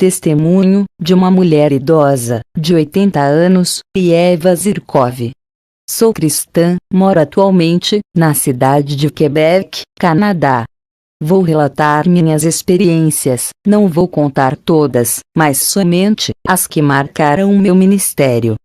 testemunho de uma mulher idosa, de 80 anos, Eva Zirkov. Sou cristã, moro atualmente na cidade de Quebec, Canadá. Vou relatar minhas experiências, não vou contar todas, mas somente as que marcaram o meu ministério.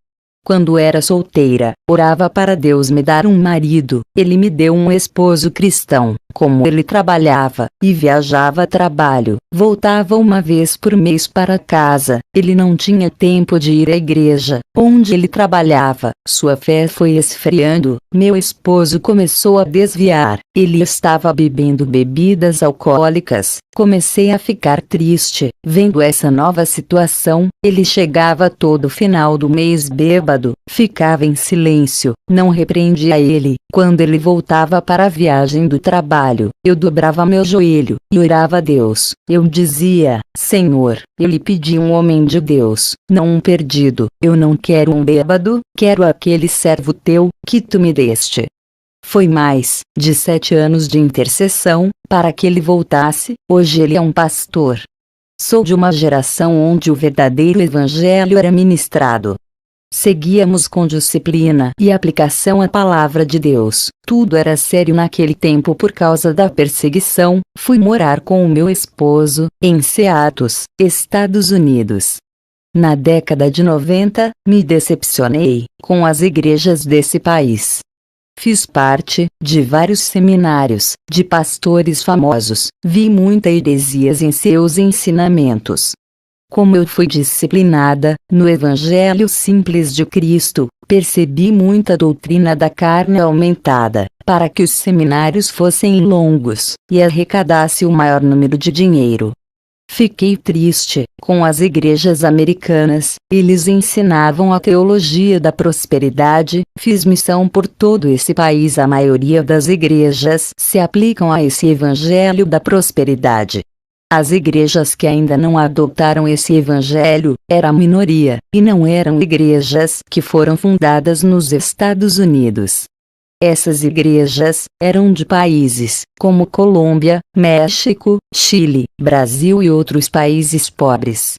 Quando era solteira, orava para Deus me dar um marido. Ele me deu um esposo cristão. Como ele trabalhava e viajava a trabalho, voltava uma vez por mês para casa. Ele não tinha tempo de ir à igreja onde ele trabalhava. Sua fé foi esfriando. Meu esposo começou a desviar. Ele estava bebendo bebidas alcoólicas. Comecei a ficar triste, vendo essa nova situação. Ele chegava todo final do mês bêbado, ficava em silêncio, não repreendia ele. Quando ele voltava para a viagem do trabalho, eu dobrava meu joelho e orava a Deus. Eu dizia: Senhor, eu lhe pedi um homem de Deus, não um perdido. Eu não quero um bêbado, quero aquele servo teu, que tu me deste. Foi mais de 7 anos de intercessão, para que ele voltasse. Hoje ele é um pastor. Sou de uma geração onde o verdadeiro evangelho era ministrado. Seguíamos com disciplina e aplicação a palavra de Deus. Tudo era sério naquele tempo por causa da perseguição. Fui morar com o meu esposo, em Seattle, Estados Unidos. Na década de 90, me decepcionei com as igrejas desse país. Fiz parte de vários seminários de pastores famosos. Vi muitas heresias em seus ensinamentos. Como eu fui disciplinada no Evangelho simples de Cristo, percebi muita doutrina da carne aumentada, para que os seminários fossem longos e arrecadasse o maior número de dinheiro. Fiquei triste com as igrejas americanas. Eles ensinavam a teologia da prosperidade. Fiz missão por todo esse país. A maioria das igrejas se aplicam a esse evangelho da prosperidade. As igrejas que ainda não adotaram esse evangelho era a minoria, e não eram igrejas que foram fundadas nos Estados Unidos. Essas igrejas eram de países como Colômbia, México, Chile, Brasil e outros países pobres.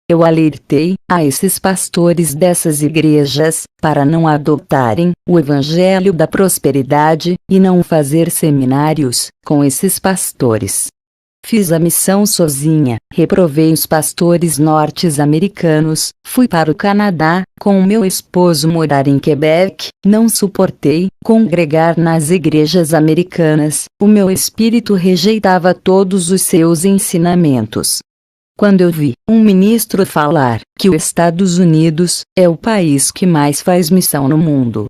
Eu alertei a esses pastores dessas igrejas para não adotarem o evangelho da prosperidade e não fazer seminários com esses pastores. Fiz a missão sozinha, reprovei os pastores norte-americanos, fui para o Canadá, com o meu esposo morar em Quebec, não suportei congregar nas igrejas americanas, o meu espírito rejeitava todos os seus ensinamentos. Quando eu vi um ministro falar que os Estados Unidos é o país que mais faz missão no mundo,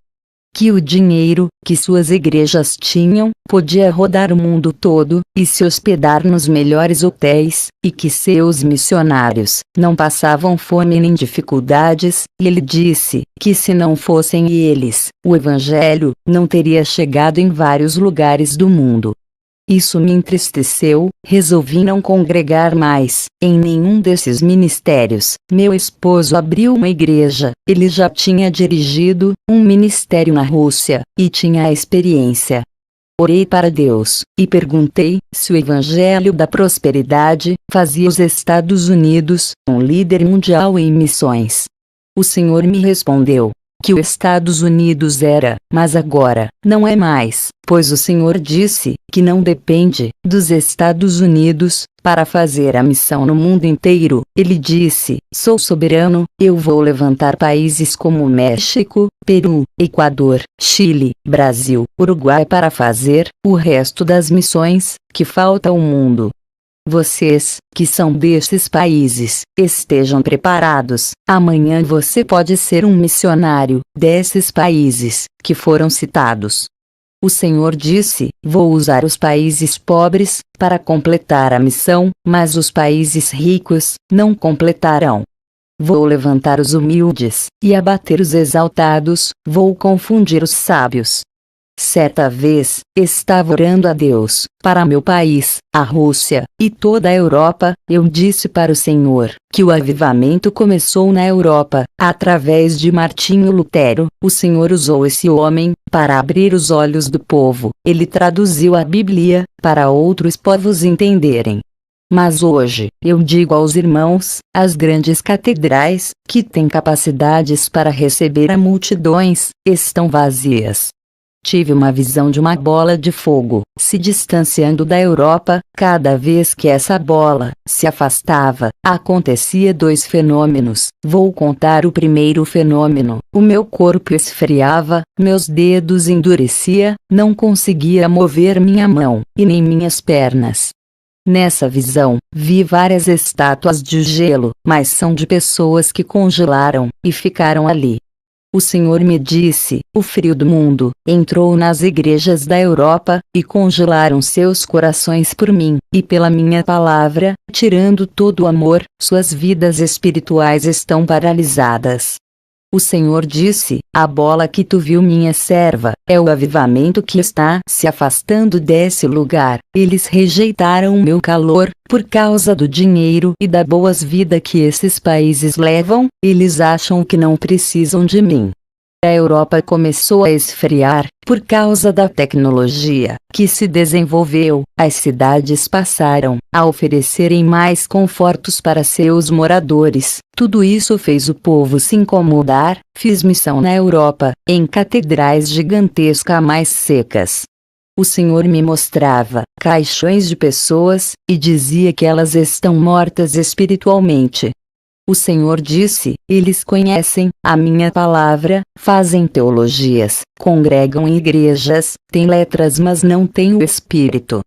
que o dinheiro que suas igrejas tinham podia rodar o mundo todo e se hospedar nos melhores hotéis, e que seus missionários não passavam fome nem dificuldades, e ele disse que se não fossem eles, o evangelho não teria chegado em vários lugares do mundo. Isso me entristeceu, resolvi não congregar mais em nenhum desses ministérios. Meu esposo abriu uma igreja, ele já tinha dirigido um ministério na Rússia, e tinha a experiência. Orei para Deus, e perguntei se o evangelho da prosperidade fazia os Estados Unidos um líder mundial em missões. O Senhor me respondeu que os Estados Unidos era, mas agora, não é mais, pois o Senhor disse que não depende dos Estados Unidos para fazer a missão no mundo inteiro. Ele disse: sou soberano, eu vou levantar países como México, Peru, Equador, Chile, Brasil, Uruguai para fazer o resto das missões que falta ao mundo. Vocês, que são desses países, estejam preparados. Amanhã você pode ser um missionário desses países que foram citados. O Senhor disse: vou usar os países pobres para completar a missão, mas os países ricos não completarão. Vou levantar os humildes e abater os exaltados, vou confundir os sábios. Certa vez, estava orando a Deus para meu país, a Rússia, e toda a Europa. Eu disse para o Senhor que o avivamento começou na Europa, através de Martinho Lutero. O Senhor usou esse homem para abrir os olhos do povo. Ele traduziu a Bíblia para outros povos entenderem. Mas hoje, eu digo aos irmãos, as grandes catedrais, que têm capacidades para receber a multidões, estão vazias. Tive uma visão de uma bola de fogo, se distanciando da Europa. Cada vez que essa bola se afastava, acontecia dois fenômenos. Vou contar o primeiro fenômeno. O meu corpo esfriava, meus dedos endurecia, não conseguia mover minha mão, e nem minhas pernas. Nessa visão, vi várias estátuas de gelo, mas são de pessoas que congelaram, e ficaram ali. O Senhor me disse, o frio do mundo entrou nas igrejas da Europa, e congelaram seus corações por mim, e pela minha palavra, tirando todo o amor, suas vidas espirituais estão paralisadas. O Senhor disse, a bola que tu viu, minha serva, é o avivamento que está se afastando desse lugar. Eles rejeitaram o meu calor, por causa do dinheiro e da boas-vida que esses países levam. Eles acham que não precisam de mim. A Europa começou a esfriar, por causa da tecnologia que se desenvolveu. As cidades passaram a oferecerem mais confortos para seus moradores. Tudo isso fez o povo se incomodar. Fiz missão na Europa, em catedrais gigantescas mais secas. O Senhor me mostrava caixões de pessoas, e dizia que elas estão mortas espiritualmente. O Senhor disse, eles conhecem a minha palavra, fazem teologias, congregam em igrejas, têm letras mas não têm o Espírito.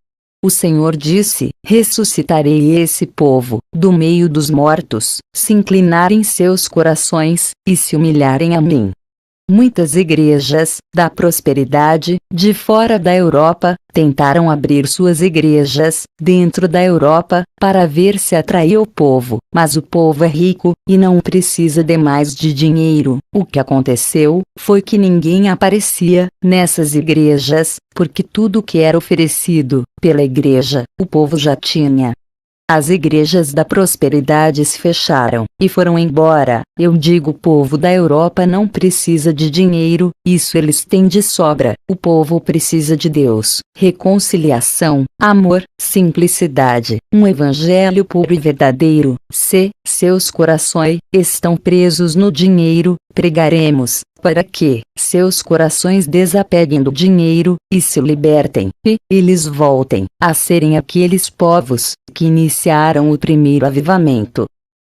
O Senhor disse, ressuscitarei esse povo, do meio dos mortos, se inclinarem seus corações, e se humilharem a mim. Muitas igrejas, da prosperidade, de fora da Europa, tentaram abrir suas igrejas, dentro da Europa, para ver se atraía o povo, mas o povo é rico, e não precisa de mais de dinheiro. O que aconteceu, foi que ninguém aparecia, nessas igrejas, porque tudo que era oferecido, pela igreja, o povo já tinha. As igrejas da prosperidade se fecharam, e foram embora. Eu digo, o povo da Europa não precisa de dinheiro, isso eles têm de sobra. O povo precisa de Deus, reconciliação, amor, simplicidade, um evangelho puro e verdadeiro. Se seus corações estão presos no dinheiro, pregaremos, para que seus corações desapeguem do dinheiro, e se libertem, e eles voltem a serem aqueles povos que iniciaram o primeiro avivamento.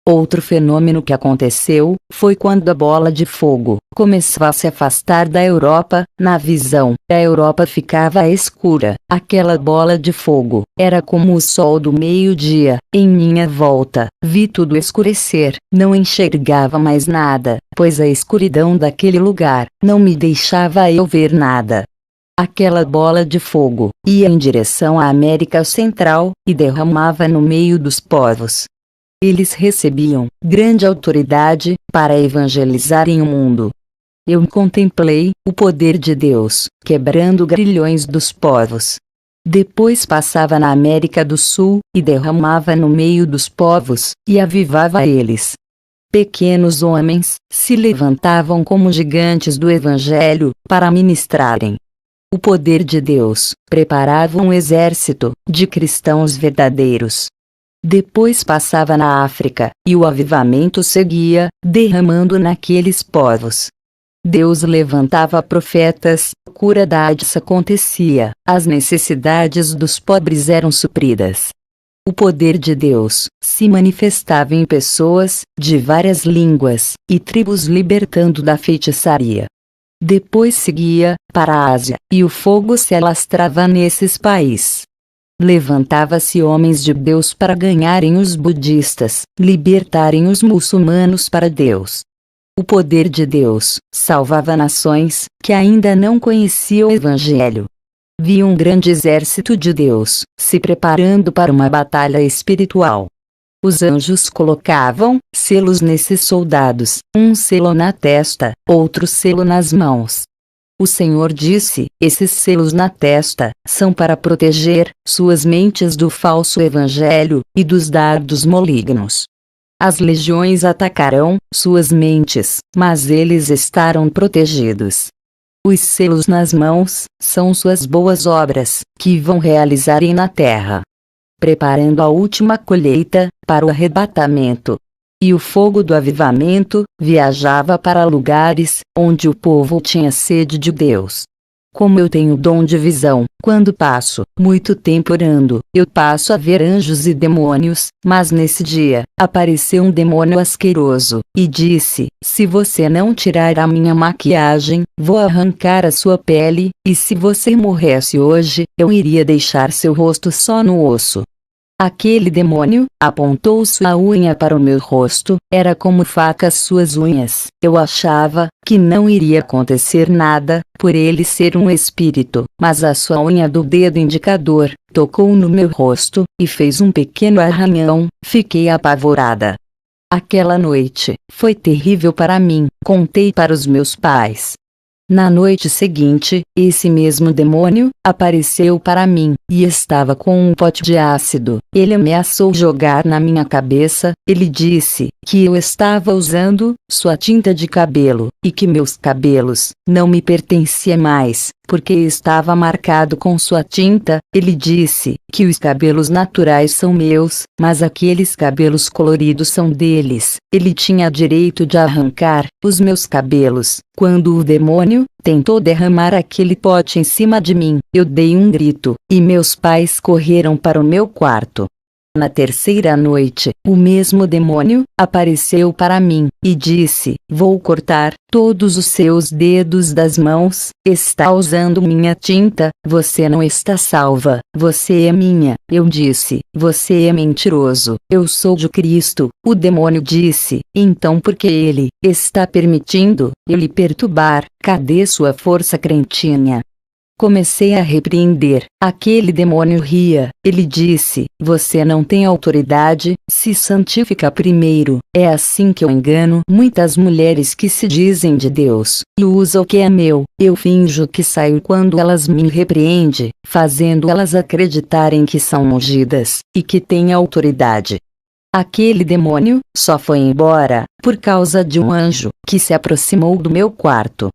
Outro fenômeno que aconteceu, foi quando a bola de fogo começou a se afastar da Europa. Na visão, a Europa ficava escura. Aquela bola de fogo era como o sol do meio-dia. Em minha volta, vi tudo escurecer. Não enxergava mais nada, pois a escuridão daquele lugar não me deixava eu ver nada. Aquela bola de fogo ia em direção à América Central, e derramava no meio dos povos. Eles recebiam grande autoridade para evangelizarem o mundo. Eu contemplei o poder de Deus, quebrando grilhões dos povos. Depois passava na América do Sul, e derramava no meio dos povos, e avivava eles. Pequenos homens se levantavam como gigantes do Evangelho, para ministrarem. O poder de Deus preparava um exército de cristãos verdadeiros. Depois passava na África, e o avivamento seguia, derramando naqueles povos. Deus levantava profetas, cura da AIDS acontecia, as necessidades dos pobres eram supridas. O poder de Deus se manifestava em pessoas de várias línguas e tribos, libertando da feitiçaria. Depois seguia para a Ásia, e o fogo se alastrava nesses países. Levantava-se homens de Deus para ganharem os budistas, libertarem os muçulmanos para Deus. O poder de Deus salvava nações que ainda não conheciam o Evangelho. Vi um grande exército de Deus se preparando para uma batalha espiritual. Os anjos colocavam selos nesses soldados, um selo na testa, outro selo nas mãos. O Senhor disse, esses selos na testa são para proteger suas mentes do falso evangelho e dos dardos malignos. As legiões atacarão suas mentes, mas eles estarão protegidos. Os selos nas mãos são suas boas obras, que vão realizarem na terra. preparando a última colheita, para o arrebatamento. E o fogo do avivamento viajava para lugares onde o povo tinha sede de Deus. Como eu tenho dom de visão, quando passo muito tempo orando, eu passo a ver anjos e demônios, mas nesse dia, apareceu um demônio asqueroso, e disse: se você não tirar a minha maquiagem, vou arrancar a sua pele, e se você morresse hoje, eu iria deixar seu rosto só no osso. Aquele demônio apontou sua unha para o meu rosto, era como facas suas unhas. Eu achava que não iria acontecer nada, por ele ser um espírito, mas a sua unha do dedo indicador tocou no meu rosto, e fez um pequeno arranhão. Fiquei apavorada. Aquela noite foi terrível para mim, contei para os meus pais. Na noite seguinte, esse mesmo demônio apareceu para mim, e estava com um pote de ácido. Ele ameaçou jogar na minha cabeça. Ele disse que eu estava usando sua tinta de cabelo, e que meus cabelos não me pertenciam mais, porque estava marcado com sua tinta. Ele disse que os cabelos naturais são meus, mas aqueles cabelos coloridos são deles. Ele tinha direito de arrancar os meus cabelos. Quando o demônio tentou derramar aquele pote em cima de mim, eu dei um grito, e meus pais correram para o meu quarto. Na terceira noite, o mesmo demônio apareceu para mim, e disse: vou cortar todos os seus dedos das mãos. Está usando minha tinta, você não está salva, você é minha. Eu disse: você é mentiroso, eu sou de Cristo. O demônio disse: então por que ele está permitindo eu lhe perturbar? Cadê sua força crentinha? Comecei a repreender. Aquele demônio ria. Ele disse: você não tem autoridade, se santifica primeiro. É assim que eu engano muitas mulheres que se dizem de Deus, e usa o que é meu. Eu finjo que saio quando elas me repreendem, fazendo elas acreditarem que são ungidas, e que têm autoridade. Aquele demônio só foi embora por causa de um anjo que se aproximou do meu quarto.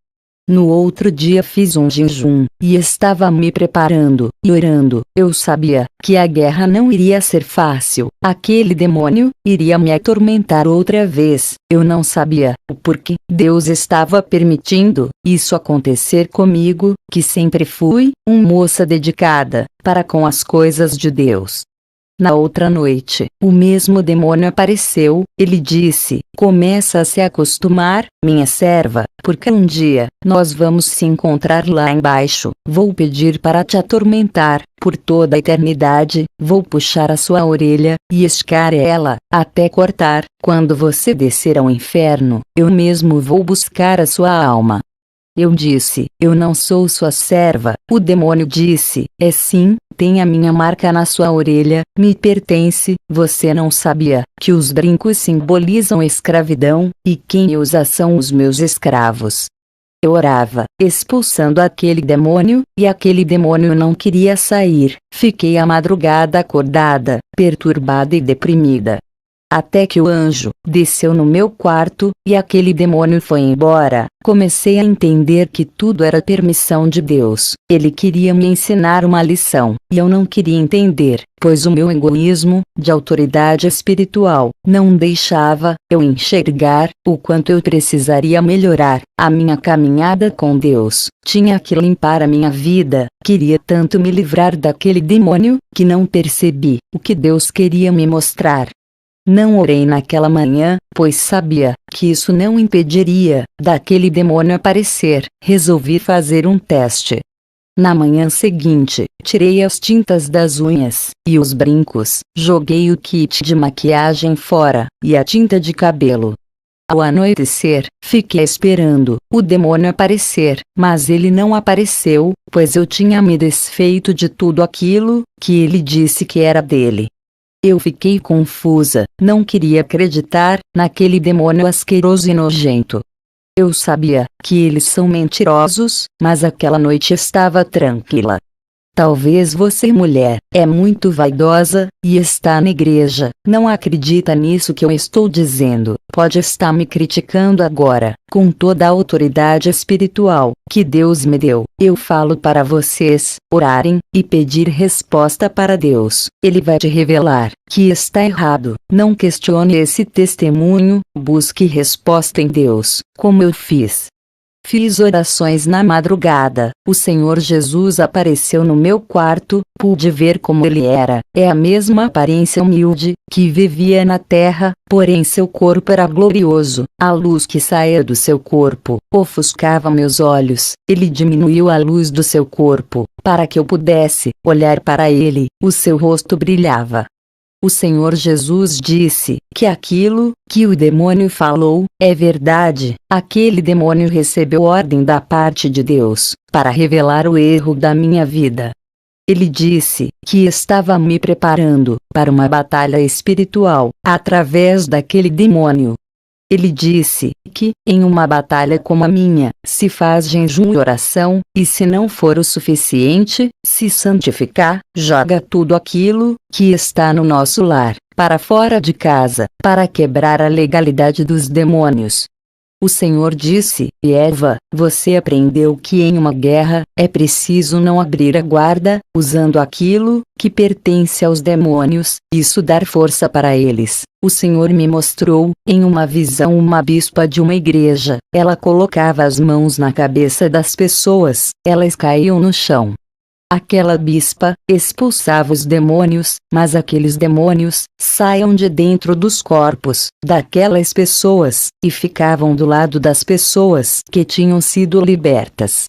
No outro dia fiz um jejum, e estava me preparando e orando. Eu sabia que a guerra não iria ser fácil. Aquele demônio iria me atormentar outra vez. Eu não sabia o porquê Deus estava permitindo isso acontecer comigo, que sempre fui uma moça dedicada para com as coisas de Deus. Na outra noite, o mesmo demônio apareceu. Ele disse: começa a se acostumar, minha serva, porque um dia nós vamos se encontrar lá embaixo. Vou pedir para te atormentar por toda a eternidade. Vou puxar a sua orelha e escar ela até cortar. Quando você descer ao inferno, eu mesmo vou buscar a sua alma. Eu disse: eu não sou sua serva. O demônio disse: é sim, tem a minha marca na sua orelha, me pertence. Você não sabia que os brincos simbolizam escravidão, e quem usa são os meus escravos. Eu orava, expulsando aquele demônio, e aquele demônio não queria sair. Fiquei a madrugada acordada, perturbada e deprimida. Até que o anjo desceu no meu quarto, e aquele demônio foi embora. Comecei a entender que tudo era permissão de Deus. Ele queria me ensinar uma lição, e eu não queria entender, pois o meu egoísmo, de autoridade espiritual, não deixava eu enxergar o quanto eu precisaria melhorar a minha caminhada com Deus. Tinha que limpar a minha vida. Queria tanto me livrar daquele demônio, que não percebi o que Deus queria me mostrar. Não orei naquela manhã, pois sabia que isso não impediria daquele demônio aparecer. Resolvi fazer um teste. Na manhã seguinte, tirei as tintas das unhas e os brincos, joguei o kit de maquiagem fora, e a tinta de cabelo. Ao anoitecer, fiquei esperando o demônio aparecer, mas ele não apareceu, pois eu tinha me desfeito de tudo aquilo que ele disse que era dele. Eu fiquei confusa, não queria acreditar naquele demônio asqueroso e nojento. Eu sabia que eles são mentirosos, mas aquela noite estava tranquila. Talvez você, mulher, é muito vaidosa, e está na igreja, não acredita nisso que eu estou dizendo, pode estar me criticando agora. Com toda a autoridade espiritual que Deus me deu, eu falo para vocês orarem e pedir resposta para Deus. Ele vai te revelar que está errado. Não questione esse testemunho, busque resposta em Deus, como eu fiz. Fiz orações na madrugada. O Senhor Jesus apareceu no meu quarto, pude ver como ele era. É a mesma aparência humilde, que vivia na terra, porém seu corpo era glorioso. A luz que saía do seu corpo ofuscava meus olhos. Ele diminuiu a luz do seu corpo, para que eu pudesse olhar para ele. O seu rosto brilhava. O Senhor Jesus disse que aquilo que o demônio falou é verdade. Aquele demônio recebeu ordem da parte de Deus para revelar o erro da minha vida. Ele disse que estava me preparando para uma batalha espiritual através daquele demônio. Ele disse que, em uma batalha como a minha, se faz jejum e oração, e se não for o suficiente, se santificar, joga tudo aquilo que está no nosso lar para fora de casa, para quebrar a legalidade dos demônios. O Senhor disse: Eva, você aprendeu que em uma guerra, é preciso não abrir a guarda, usando aquilo que pertence aos demônios, isso dar força para eles. O Senhor me mostrou, em uma visão, uma bispa de uma igreja. Ela colocava as mãos na cabeça das pessoas, elas caíam no chão. Aquela bispa expulsava os demônios, mas aqueles demônios saíam de dentro dos corpos daquelas pessoas e ficavam do lado das pessoas que tinham sido libertas.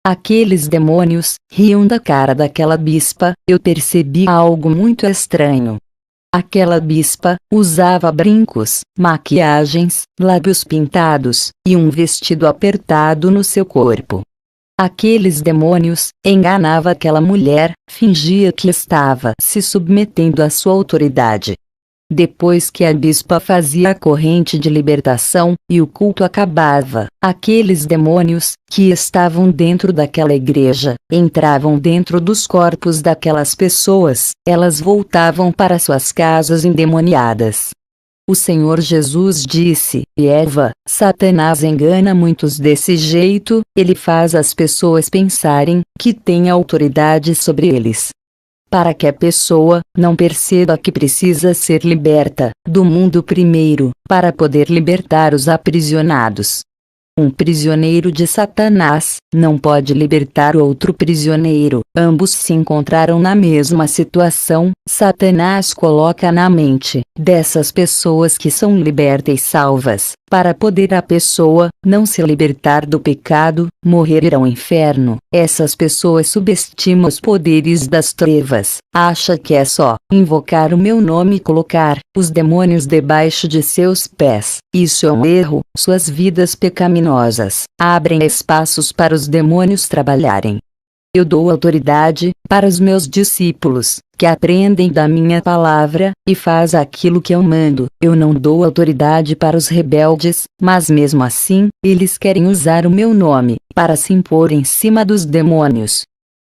Aqueles demônios riam da cara daquela bispa. Eu percebi algo muito estranho. Aquela bispa usava brincos, maquiagens, lábios pintados e um vestido apertado no seu corpo. Aqueles demônios enganavam aquela mulher, fingia que estava se submetendo à sua autoridade. Depois que a bispa fazia a corrente de libertação, e o culto acabava, aqueles demônios, que estavam dentro daquela igreja, entravam dentro dos corpos daquelas pessoas, elas voltavam para suas casas endemoniadas. O Senhor Jesus disse: Eva, Satanás engana muitos desse jeito, ele faz as pessoas pensarem que tem autoridade sobre eles. Para que a pessoa não perceba que precisa ser liberta do mundo primeiro, para poder libertar os aprisionados. Um prisioneiro de Satanás não pode libertar outro prisioneiro. Ambos se encontraram na mesma situação. Satanás coloca na mente dessas pessoas que são libertas e salvas, para poder a pessoa não se libertar do pecado, morrer e ir ao inferno. Essas pessoas subestimam os poderes das trevas. Acha que é só invocar o meu nome e colocar os demônios debaixo de seus pés. Isso é um erro. Suas vidas pecaminosas abrem espaços para os demônios trabalharem. Eu dou autoridade para os meus discípulos, que aprendem da minha palavra, e faz aquilo que eu mando. Eu não dou autoridade para os rebeldes, mas mesmo assim, eles querem usar o meu nome, para se impor em cima dos demônios.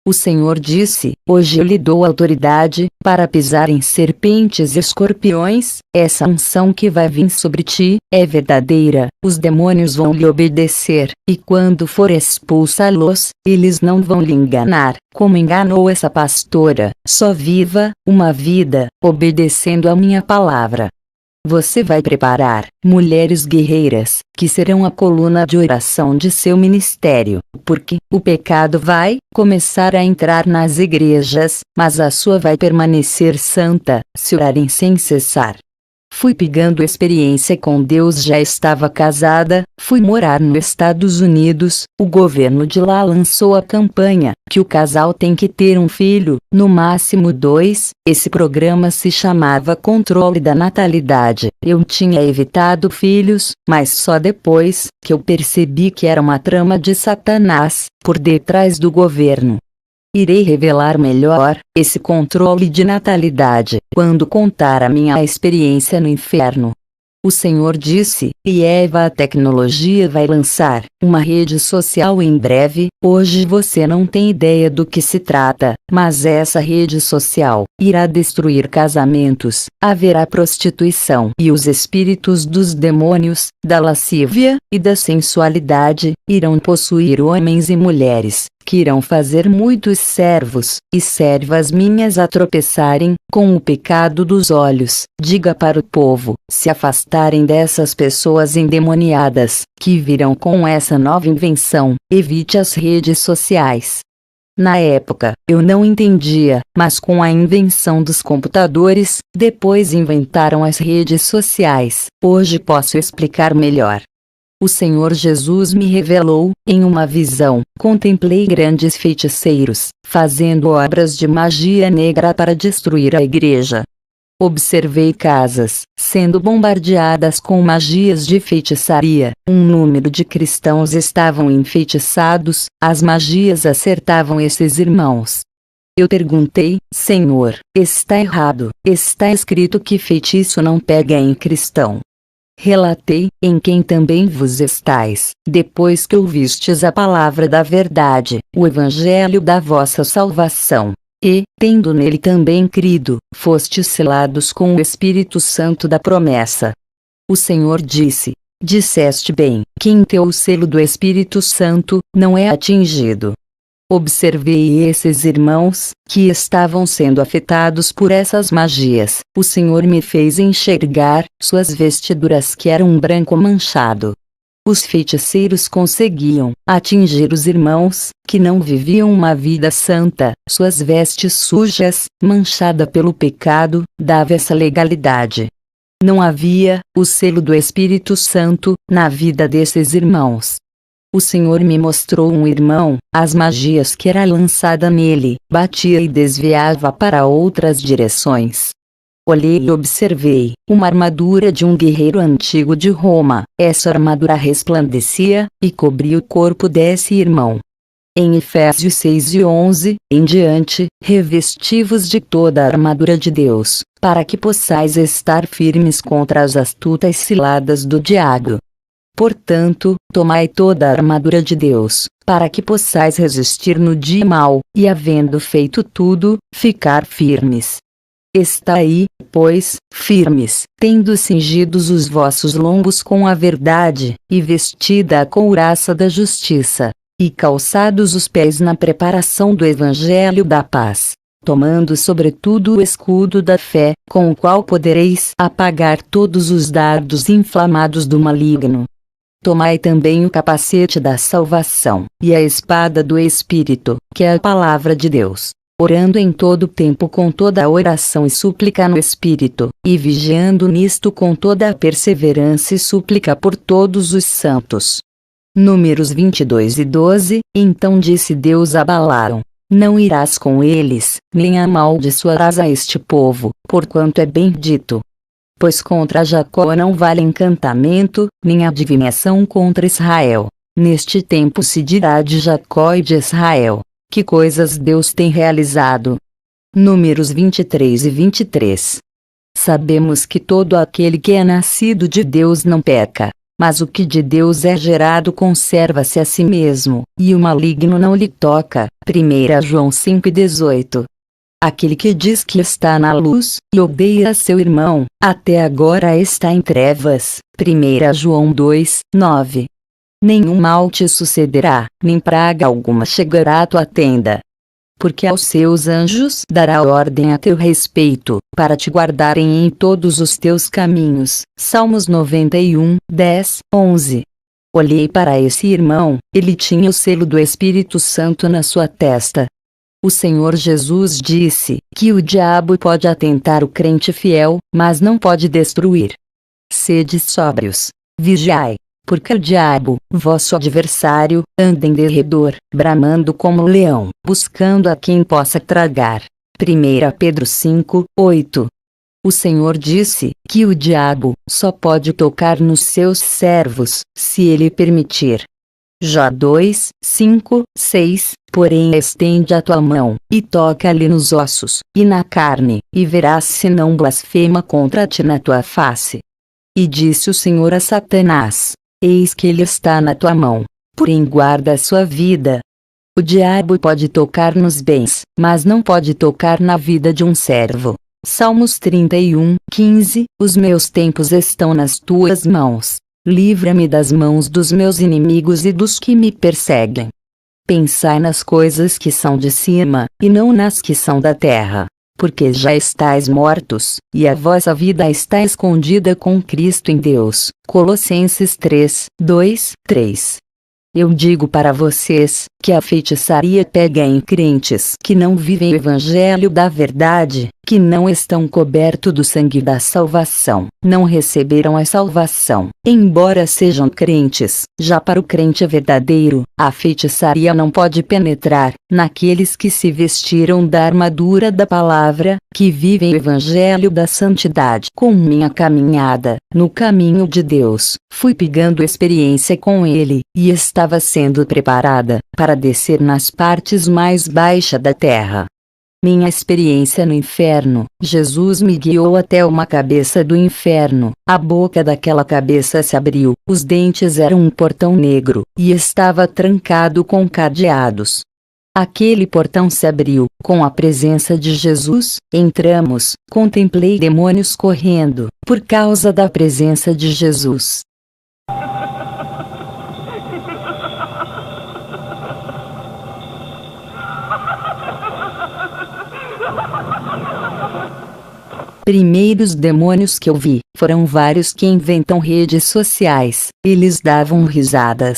O Senhor disse: hoje eu lhe dou autoridade, para pisar em serpentes e escorpiões. Essa unção que vai vir sobre ti, é verdadeira. Os demônios vão lhe obedecer, e quando for expulsá-los, eles não vão lhe enganar, como enganou essa pastora. Só viva uma vida, obedecendo a minha palavra. Você vai preparar mulheres guerreiras, que serão a coluna de oração de seu ministério, porque o pecado vai começar a entrar nas igrejas, mas a sua vai permanecer santa, se orarem sem cessar. Fui pegando experiência com Deus, já estava casada, fui morar nos Estados Unidos, o governo de lá lançou a campanha, que o casal tem que ter um filho, no máximo 2, esse programa se chamava Controle da Natalidade. Eu tinha evitado filhos, mas só depois, que eu percebi que era uma trama de Satanás, por detrás do governo. Irei revelar melhor esse controle de natalidade quando contar a minha experiência no inferno. O Senhor disse, e Eva, a tecnologia vai lançar uma rede social em breve. Hoje você não tem ideia do que se trata, mas essa rede social irá destruir casamentos, haverá prostituição e os espíritos dos demônios, da lascívia e da sensualidade irão possuir homens e mulheres, que irão fazer muitos servos e servas minhas a tropeçarem com o pecado dos olhos. Diga para o povo se afastarem dessas pessoas endemoniadas, que virão com essa nova invenção. Evite as redes sociais. Na época, eu não entendia, mas com a invenção dos computadores, depois inventaram as redes sociais. Hoje posso explicar melhor. O Senhor Jesus me revelou, em uma visão, contemplei grandes feiticeiros, fazendo obras de magia negra para destruir a igreja. Observei casas, sendo bombardeadas com magias de feitiçaria, um número de cristãos estavam enfeitiçados, as magias acertavam esses irmãos. Eu perguntei, Senhor, está errado, está escrito que feitiço não pega em cristão. Relatei, em quem também vos estais, depois que ouvistes a palavra da verdade, o evangelho da vossa salvação. E, tendo nele também crido, fostes selados com o Espírito Santo da promessa. O Senhor disse, disseste bem, que em teu o selo do Espírito Santo não é atingido. Observei esses irmãos, que estavam sendo afetados por essas magias. O Senhor me fez enxergar suas vestiduras que eram um branco manchado. Os feiticeiros conseguiam atingir os irmãos, que não viviam uma vida santa. Suas vestes sujas, manchada pelo pecado, dava essa legalidade. Não havia o selo do Espírito Santo na vida desses irmãos. O Senhor me mostrou um irmão, as magias que era lançada nele, batia e desviava para outras direções. Olhei e observei uma armadura de um guerreiro antigo de Roma. Essa armadura resplandecia e cobria o corpo desse irmão. Em Efésios 6:11 em diante, revesti-vos de toda a armadura de Deus, para que possais estar firmes contra as astutas ciladas do diabo. Portanto, tomai toda a armadura de Deus, para que possais resistir no dia mau, e havendo feito tudo, ficar firmes. Estai, pois, firmes, tendo cingidos os vossos lombos com a verdade, e vestida a couraça da justiça, e calçados os pés na preparação do evangelho da paz, tomando sobretudo o escudo da fé, com o qual podereis apagar todos os dardos inflamados do maligno. Tomai também o capacete da salvação, e a espada do Espírito, que é a palavra de Deus, orando em todo tempo com toda a oração e súplica no Espírito, e vigiando nisto com toda a perseverança e súplica por todos os santos. Números 22:12. Então disse Deus a Balaão: não irás com eles, nem amaldiçoarás a este povo, porquanto é bendito. Pois contra Jacó não vale encantamento, nem adivinhação contra Israel. Neste tempo se dirá de Jacó e de Israel: que coisas Deus tem realizado. Números 23:23. Sabemos que todo aquele que é nascido de Deus não peca, mas o que de Deus é gerado conserva-se a si mesmo, e o maligno não lhe toca. 1 João 5:18. Aquele que diz que está na luz, e odeia seu irmão, até agora está em trevas. 1 João 2:9. Nenhum mal te sucederá, nem praga alguma chegará à tua tenda. Porque aos seus anjos dará ordem a teu respeito, para te guardarem em todos os teus caminhos. Salmos 91:10-11. Olhei para esse irmão, ele tinha o selo do Espírito Santo na sua testa. O Senhor Jesus disse que o diabo pode atentar o crente fiel, mas não pode destruir. Sede sóbrios, vigiai, porque o diabo, vosso adversário, anda em derredor, bramando como leão, buscando a quem possa tragar. 1 Pedro 5:8. O Senhor disse que o diabo só pode tocar nos seus servos, se ele permitir. Jó 2:5-6. Porém estende a tua mão, e toca-lhe nos ossos, e na carne, e verás se não blasfema contra ti na tua face. E disse o Senhor a Satanás: Eis que ele está na tua mão, porém guarda a sua vida. O diabo pode tocar nos bens, mas não pode tocar na vida de um servo. Salmos 31:15. Os meus tempos estão nas tuas mãos. Livra-me das mãos dos meus inimigos e dos que me perseguem. Pensai nas coisas que são de cima, e não nas que são da terra. Porque já estáis mortos, e a vossa vida está escondida com Cristo em Deus. Colossenses 3:2-3. Eu digo para vocês, que a feitiçaria pega em crentes que não vivem o evangelho da verdade, que não estão cobertos do sangue da salvação, não receberam a salvação, embora sejam crentes. Já para o crente verdadeiro, a feitiçaria não pode penetrar, naqueles que se vestiram da armadura da palavra, que vivem o evangelho da santidade. Com minha caminhada, no caminho de Deus, fui pegando experiência com Ele, e estava sendo preparada, para descer nas partes mais baixas da terra. Minha experiência no inferno, Jesus me guiou até uma cabeça do inferno, a boca daquela cabeça se abriu, os dentes eram um portão negro, e estava trancado com cadeados. Aquele portão se abriu, com a presença de Jesus, entramos, contemplei demônios correndo, por causa da presença de Jesus. Primeiros demônios que eu vi, foram vários que inventam redes sociais, eles davam risadas.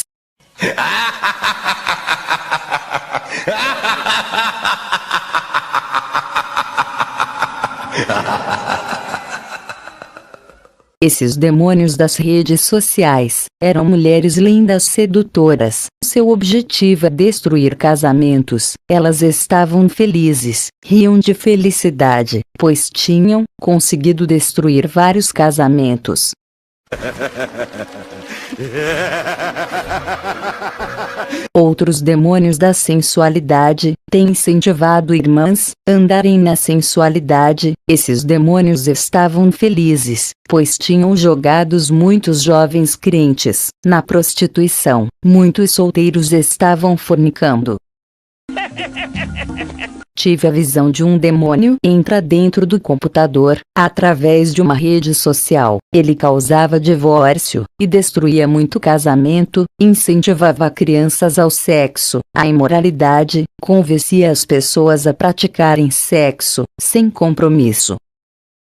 Esses demônios das redes sociais, eram mulheres lindas sedutoras. Seu objetivo é destruir casamentos. Elas estavam felizes, riam de felicidade, pois tinham conseguido destruir vários casamentos. Outros demônios da sensualidade têm incentivado irmãs a andarem na sensualidade. Esses demônios estavam felizes, pois tinham jogados muitos jovens crentes na prostituição. Muitos solteiros estavam fornicando. Tive a visão de um demônio entra dentro do computador, através de uma rede social. Ele causava divórcio, e destruía muito casamento, incentivava crianças ao sexo, à imoralidade, convencia as pessoas a praticarem sexo, sem compromisso.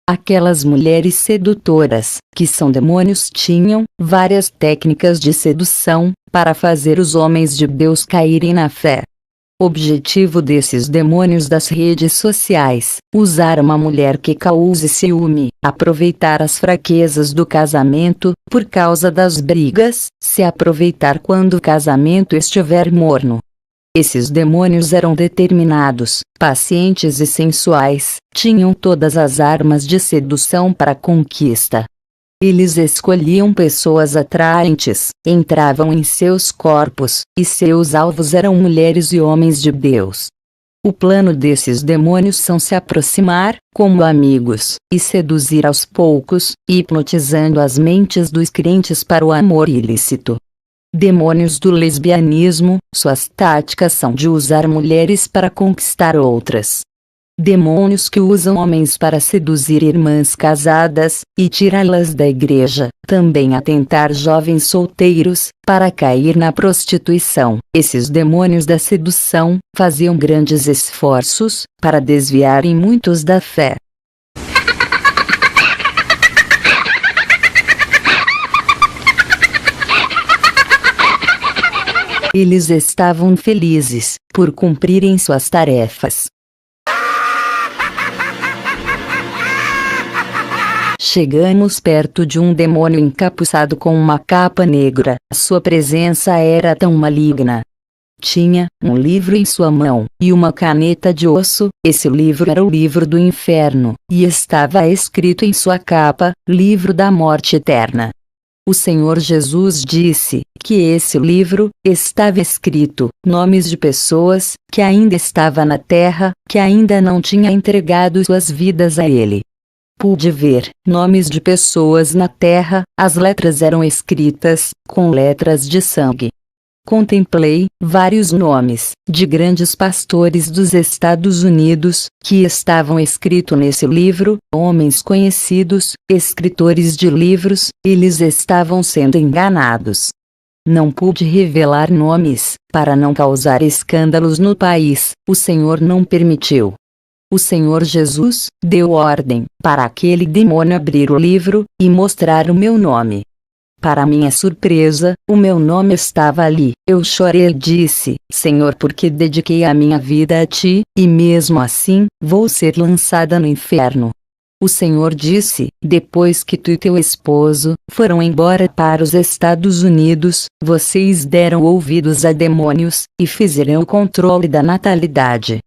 Aquelas mulheres sedutoras, que são demônios, tinham várias técnicas de sedução, para fazer os homens de Deus caírem na fé. Objetivo desses demônios das redes sociais: usar uma mulher que cause ciúme, aproveitar as fraquezas do casamento, por causa das brigas, se aproveitar quando o casamento estiver morno. Esses demônios eram determinados, pacientes e sensuais, tinham todas as armas de sedução para a conquista. Eles escolhiam pessoas atraentes, entravam em seus corpos, e seus alvos eram mulheres e homens de Deus. O plano desses demônios são se aproximar, como amigos, e seduzir aos poucos, hipnotizando as mentes dos crentes para o amor ilícito. Demônios do lesbianismo, suas táticas são de usar mulheres para conquistar outras. Demônios que usam homens para seduzir irmãs casadas, e tirá-las da igreja, também atentar jovens solteiros, para cair na prostituição. Esses demônios da sedução, faziam grandes esforços, para desviarem muitos da fé. Eles estavam felizes, por cumprirem suas tarefas. Chegamos perto de um demônio encapuçado com uma capa negra. Sua presença era tão maligna. Tinha um livro em sua mão, e uma caneta de osso. Esse livro era o livro do inferno, e estava escrito em sua capa, livro da morte eterna. O Senhor Jesus disse, que esse livro, estava escrito, nomes de pessoas, que ainda estavam na terra, que ainda não tinham entregado suas vidas a Ele. Pude ver nomes de pessoas na terra, as letras eram escritas com letras de sangue. Contemplei vários nomes de grandes pastores dos Estados Unidos, que estavam escritos nesse livro, homens conhecidos, escritores de livros, eles estavam sendo enganados. Não pude revelar nomes, para não causar escândalos no país, o Senhor não permitiu. O Senhor Jesus deu ordem para aquele demônio abrir o livro e mostrar o meu nome. Para minha surpresa, o meu nome estava ali. Eu chorei e disse: Senhor, porque dediquei a minha vida a ti, e mesmo assim, vou ser lançada no inferno. O Senhor disse: depois que tu e teu esposo foram embora para os Estados Unidos, vocês deram ouvidos a demônios, e fizeram o controle da natalidade.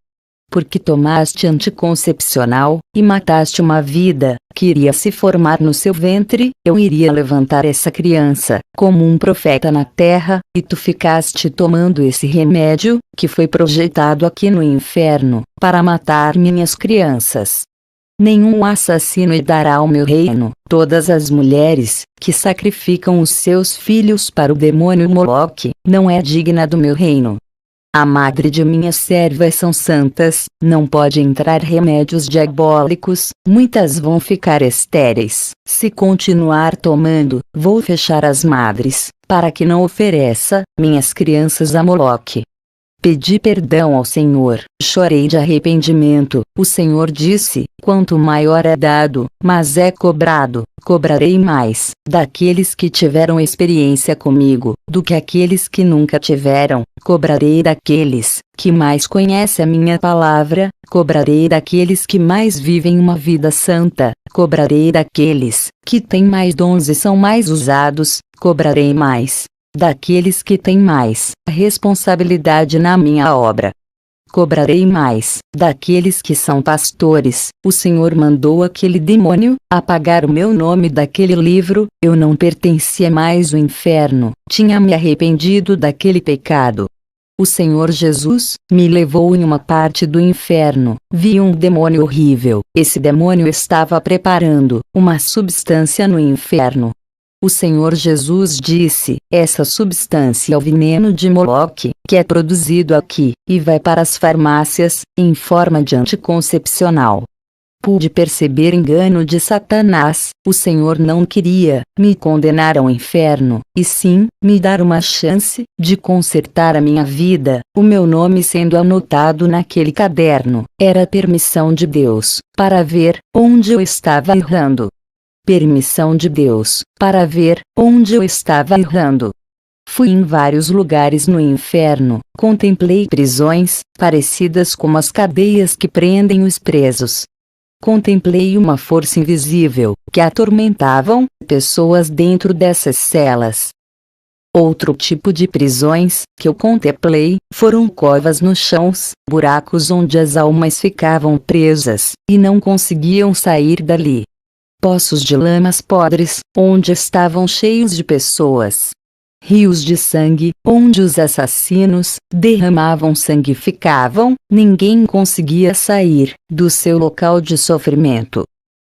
Porque tomaste anticoncepcional, e mataste uma vida, que iria se formar no seu ventre, eu iria levantar essa criança, como um profeta na terra, e tu ficaste tomando esse remédio, que foi projetado aqui no inferno, para matar minhas crianças. Nenhum assassino herdará o meu reino. Todas as mulheres, que sacrificam os seus filhos para o demônio Moloque, não é digna do meu reino. A madre de minhas servas são santas, não pode entrar remédios diabólicos, muitas vão ficar estéreis. Se continuar tomando, vou fechar as madres, para que não ofereça minhas crianças a Moloque. Pedi perdão ao Senhor, chorei de arrependimento. O Senhor disse: quanto maior é dado, mas é cobrado, cobrarei mais, daqueles que tiveram experiência comigo, do que aqueles que nunca tiveram, cobrarei daqueles que mais conhecem a minha palavra, cobrarei daqueles que mais vivem uma vida santa, cobrarei daqueles que têm mais dons e são mais usados, cobrarei mais daqueles que têm mais responsabilidade na minha obra. Cobrarei mais daqueles que são pastores. O Senhor mandou aquele demônio apagar o meu nome daquele livro, eu não pertencia mais ao inferno, tinha me arrependido daquele pecado. O Senhor Jesus me levou em uma parte do inferno, vi um demônio horrível, esse demônio estava preparando uma substância no inferno. O Senhor Jesus disse: essa substância é o veneno de Moloque, que é produzido aqui, e vai para as farmácias, em forma de anticoncepcional. Pude perceber engano de Satanás. O Senhor não queria me condenar ao inferno, e sim, me dar uma chance de consertar a minha vida. O meu nome sendo anotado naquele caderno, era permissão de Deus, para ver onde eu estava errando. Permissão de Deus, para ver onde eu estava errando. Fui em vários lugares no inferno, contemplei prisões, parecidas com as cadeias que prendem os presos. Contemplei uma força invisível, que atormentavam pessoas dentro dessas celas. Outro tipo de prisões, que eu contemplei, foram covas nos chãos, buracos onde as almas ficavam presas, e não conseguiam sair dali. Poços de lamas podres, onde estavam cheios de pessoas. Rios de sangue, onde os assassinos derramavam sangue e ficavam, ninguém conseguia sair do seu local de sofrimento.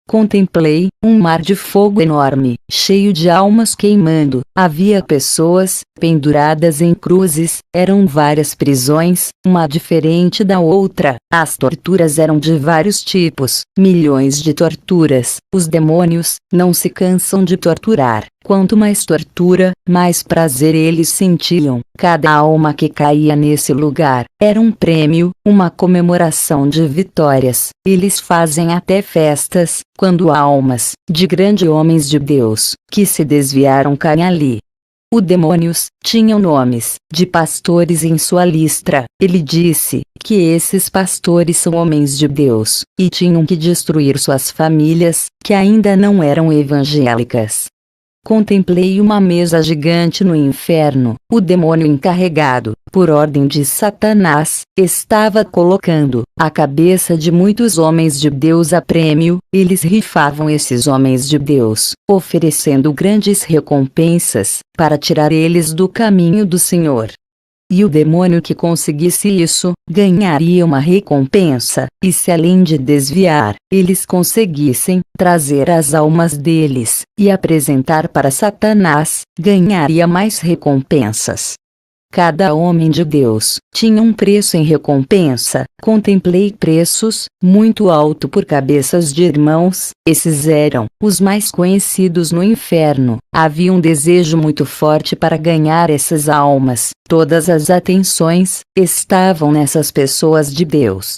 Contemplei um mar de fogo enorme, cheio de almas queimando. Havia pessoas penduradas em cruzes, eram várias prisões, uma diferente da outra. As torturas eram de vários tipos, milhões de torturas. Os demônios não se cansam de torturar. Quanto mais tortura, mais prazer eles sentiam. Cada alma que caía nesse lugar era um prêmio, uma comemoração de vitórias. Eles fazem até festas, quando almas de grandes homens de Deus, que se desviaram caem ali. Os demônios tinham nomes de pastores em sua lista. Ele disse que esses pastores são homens de Deus, e tinham que destruir suas famílias, que ainda não eram evangélicas. Contemplei uma mesa gigante no inferno. O demônio encarregado, por ordem de Satanás, estava colocando a cabeça de muitos homens de Deus a prêmio. Eles rifavam esses homens de Deus, oferecendo grandes recompensas, para tirar eles do caminho do Senhor. E o demônio que conseguisse isso, ganharia uma recompensa, e se além de desviar, eles conseguissem trazer as almas deles, e apresentar para Satanás, ganharia mais recompensas. Cada homem de Deus tinha um preço em recompensa. Contemplei preços muito alto por cabeças de irmãos. Esses eram os mais conhecidos no inferno. Havia um desejo muito forte para ganhar essas almas. Todas as atenções estavam nessas pessoas de Deus.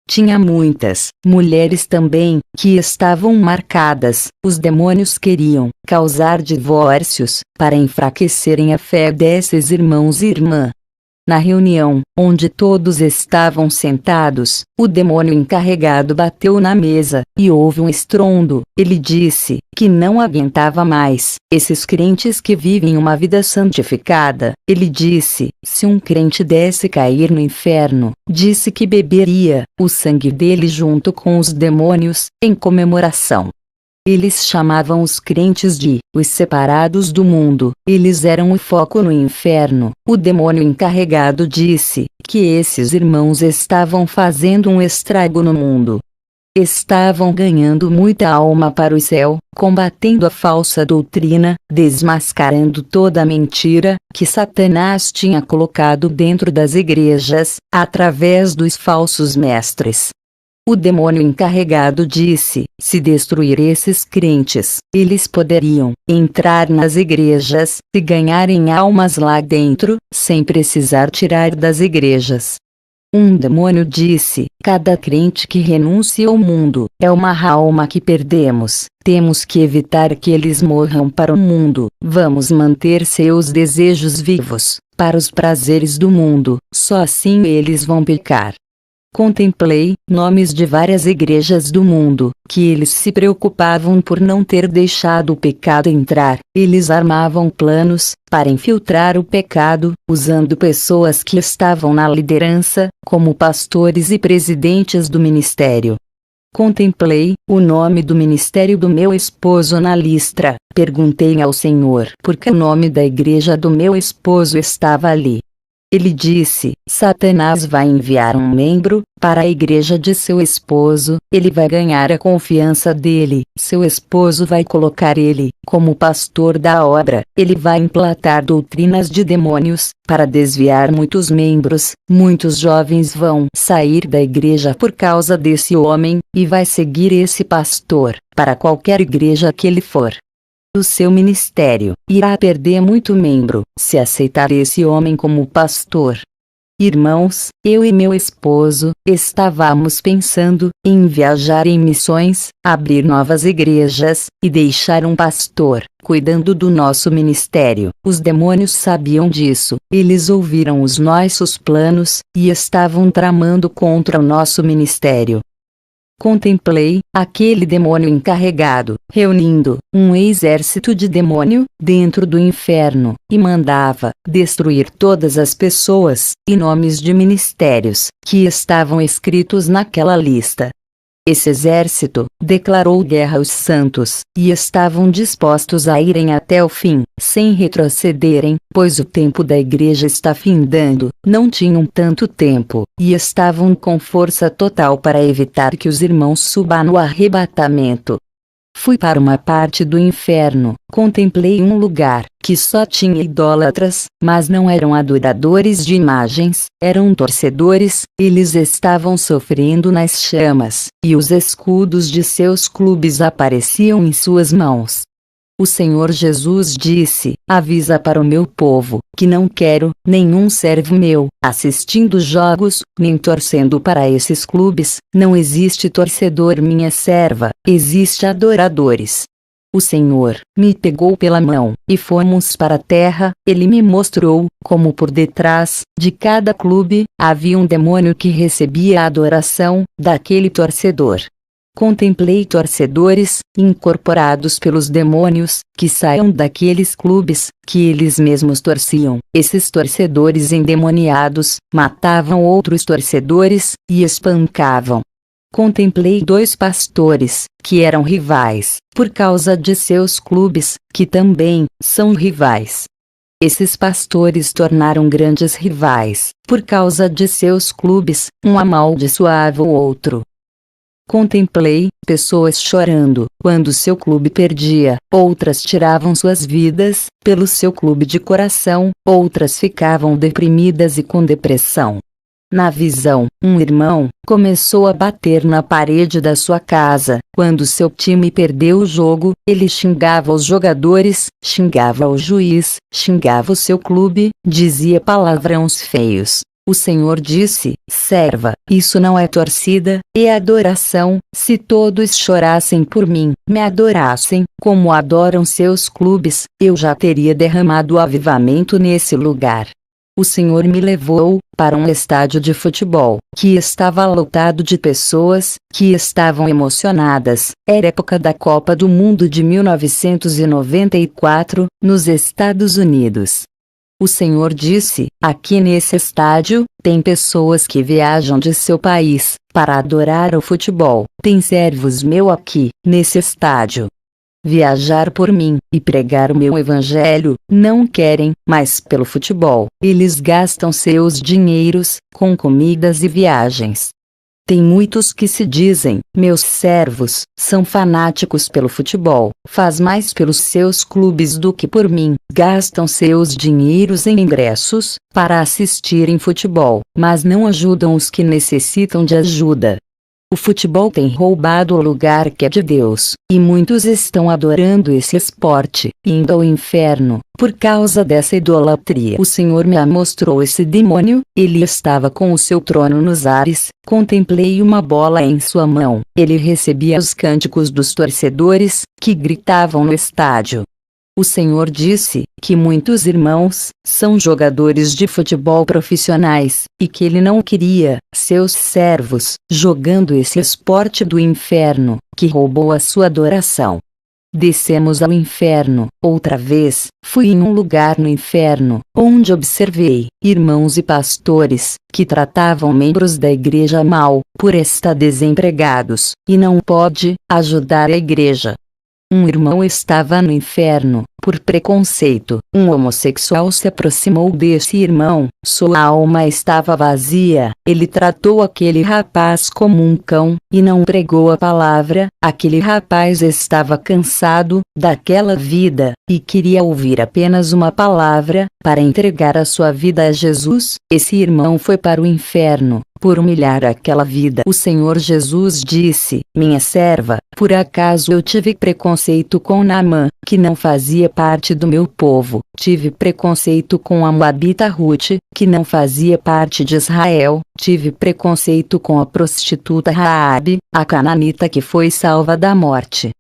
Tinha muitas mulheres também, que estavam marcadas. Os demônios queriam causar divórcios, para enfraquecerem a fé desses irmãos e irmã. Na reunião, onde todos estavam sentados, o demônio encarregado bateu na mesa, e houve um estrondo. Ele disse que não aguentava mais esses crentes que vivem uma vida santificada. Ele disse, se um crente desse cair no inferno, disse que beberia o sangue dele junto com os demônios, em comemoração. Eles chamavam os crentes de os separados do mundo. Eles eram o foco no inferno. O demônio encarregado disse que esses irmãos estavam fazendo um estrago no mundo. Estavam ganhando muita alma para o céu, combatendo a falsa doutrina, desmascarando toda a mentira que Satanás tinha colocado dentro das igrejas, através dos falsos mestres. O demônio encarregado disse, se destruir esses crentes, eles poderiam entrar nas igrejas e ganharem almas lá dentro, sem precisar tirar das igrejas. Um demônio disse, cada crente que renuncia ao mundo, é uma alma que perdemos. Temos que evitar que eles morram para o mundo. Vamos manter seus desejos vivos, para os prazeres do mundo. Só assim eles vão pecar. Contemplei nomes de várias igrejas do mundo, que eles se preocupavam por não ter deixado o pecado entrar. Eles armavam planos para infiltrar o pecado, usando pessoas que estavam na liderança, como pastores e presidentes do ministério. Contemplei o nome do ministério do meu esposo na lista. Perguntei ao Senhor por que o nome da igreja do meu esposo estava ali. Ele disse, Satanás vai enviar um membro para a igreja de seu esposo, ele vai ganhar a confiança dele, seu esposo vai colocar ele como pastor da obra, ele vai implantar doutrinas de demônios, para desviar muitos membros, muitos jovens vão sair da igreja por causa desse homem, e vai seguir esse pastor, para qualquer igreja que ele for. O seu ministério irá perder muito membro, se aceitar esse homem como pastor. Irmãos, eu e meu esposo, estávamos pensando em viajar em missões, abrir novas igrejas, e deixar um pastor cuidando do nosso ministério. Os demônios sabiam disso, eles ouviram os nossos planos, e estavam tramando contra o nosso ministério. Contemplei aquele demônio encarregado, reunindo um exército de demônio dentro do inferno, e mandava destruir todas as pessoas e nomes de ministérios que estavam escritos naquela lista. Esse exército declarou guerra aos santos, e estavam dispostos a irem até o fim, sem retrocederem, pois o tempo da igreja está findando. Não tinham tanto tempo, e estavam com força total para evitar que os irmãos subam no arrebatamento. Fui para uma parte do inferno, contemplei um lugar que só tinha idólatras, mas não eram adoradores de imagens, eram torcedores. Eles estavam sofrendo nas chamas, e os escudos de seus clubes apareciam em suas mãos. O Senhor Jesus disse, avisa para o meu povo, que não quero nenhum servo meu assistindo jogos, nem torcendo para esses clubes. Não existe torcedor minha serva, existe adoradores. O Senhor me pegou pela mão, e fomos para a terra. Ele me mostrou como por detrás de cada clube havia um demônio que recebia a adoração daquele torcedor. Contemplei torcedores, incorporados pelos demônios, que saíam daqueles clubes, que eles mesmos torciam. Esses torcedores endemoniados, matavam outros torcedores, e espancavam. Contemplei 2 pastores, que eram rivais, por causa de seus clubes, que também são rivais. Esses pastores tornaram grandes rivais, por causa de seus clubes, um amaldiçoava o outro. Contemplei pessoas chorando quando seu clube perdia, outras tiravam suas vidas pelo seu clube de coração, outras ficavam deprimidas e com depressão. Na visão, um irmão começou a bater na parede da sua casa. Quando seu time perdeu o jogo, ele xingava os jogadores, xingava o juiz, xingava o seu clube, dizia palavrões feios. O Senhor disse: serva, isso não é torcida, é adoração. Se todos chorassem por mim, me adorassem, como adoram seus clubes, eu já teria derramado avivamento nesse lugar. O Senhor me levou para um estádio de futebol, que estava lotado de pessoas, que estavam emocionadas. Era época da Copa do Mundo de 1994, nos Estados Unidos. O Senhor disse: aqui nesse estádio, tem pessoas que viajam de seu país, para adorar o futebol. Tem servos meus aqui, nesse estádio. Viajar por mim, e pregar o meu evangelho, não querem, mas pelo futebol, eles gastam seus dinheiros, com comidas e viagens. Tem muitos que se dizem, meus servos, são fanáticos pelo futebol, faz mais pelos seus clubes do que por mim, gastam seus dinheiros em ingressos, para assistirem futebol, mas não ajudam os que necessitam de ajuda. O futebol tem roubado o lugar que é de Deus, e muitos estão adorando esse esporte, indo ao inferno, por causa dessa idolatria. O Senhor me mostrou esse demônio, ele estava com o seu trono nos ares, contemplei uma bola em sua mão, ele recebia os cânticos dos torcedores, que gritavam no estádio. O Senhor disse que muitos irmãos são jogadores de futebol profissionais, e que ele não queria seus servos jogando esse esporte do inferno, que roubou a sua adoração. Descemos ao inferno, outra vez, fui em um lugar no inferno, onde observei irmãos e pastores, que tratavam membros da igreja mal, por estar desempregados, e não pode ajudar a igreja. Um irmão estava no inferno, por preconceito. Um homossexual se aproximou desse irmão, sua alma estava vazia, ele tratou aquele rapaz como um cão, e não pregou a palavra. Aquele rapaz estava cansado daquela vida, e queria ouvir apenas uma palavra, para entregar a sua vida a Jesus. Esse irmão foi para o inferno, por humilhar aquela vida. O Senhor Jesus disse: minha serva, por acaso eu tive preconceito com Naamã, que não fazia parte do meu povo, tive preconceito com a moabita Ruth, que não fazia parte de Israel, tive preconceito com a prostituta Raabe, a cananita que foi salva da morte.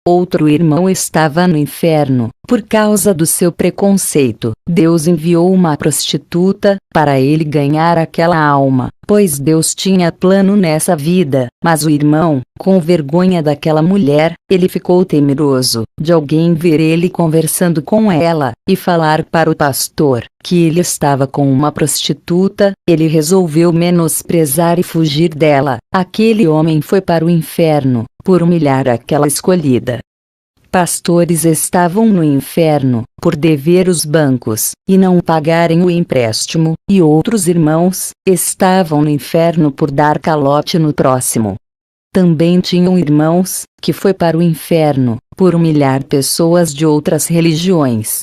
Outro irmão estava no inferno, por causa do seu preconceito. Deus enviou uma prostituta, para ele ganhar aquela alma, pois Deus tinha plano nessa vida, mas o irmão, com vergonha daquela mulher, ele ficou temeroso, de alguém ver ele conversando com ela, e falar para o pastor, que ele estava com uma prostituta. Ele resolveu menosprezar e fugir dela. Aquele homem foi para o inferno, por humilhar aquela escolhida. Pastores estavam no inferno, por dever os bancos, e não pagarem o empréstimo, e outros irmãos estavam no inferno por dar calote no próximo. Também tinham irmãos, que foi para o inferno, por humilhar pessoas de outras religiões.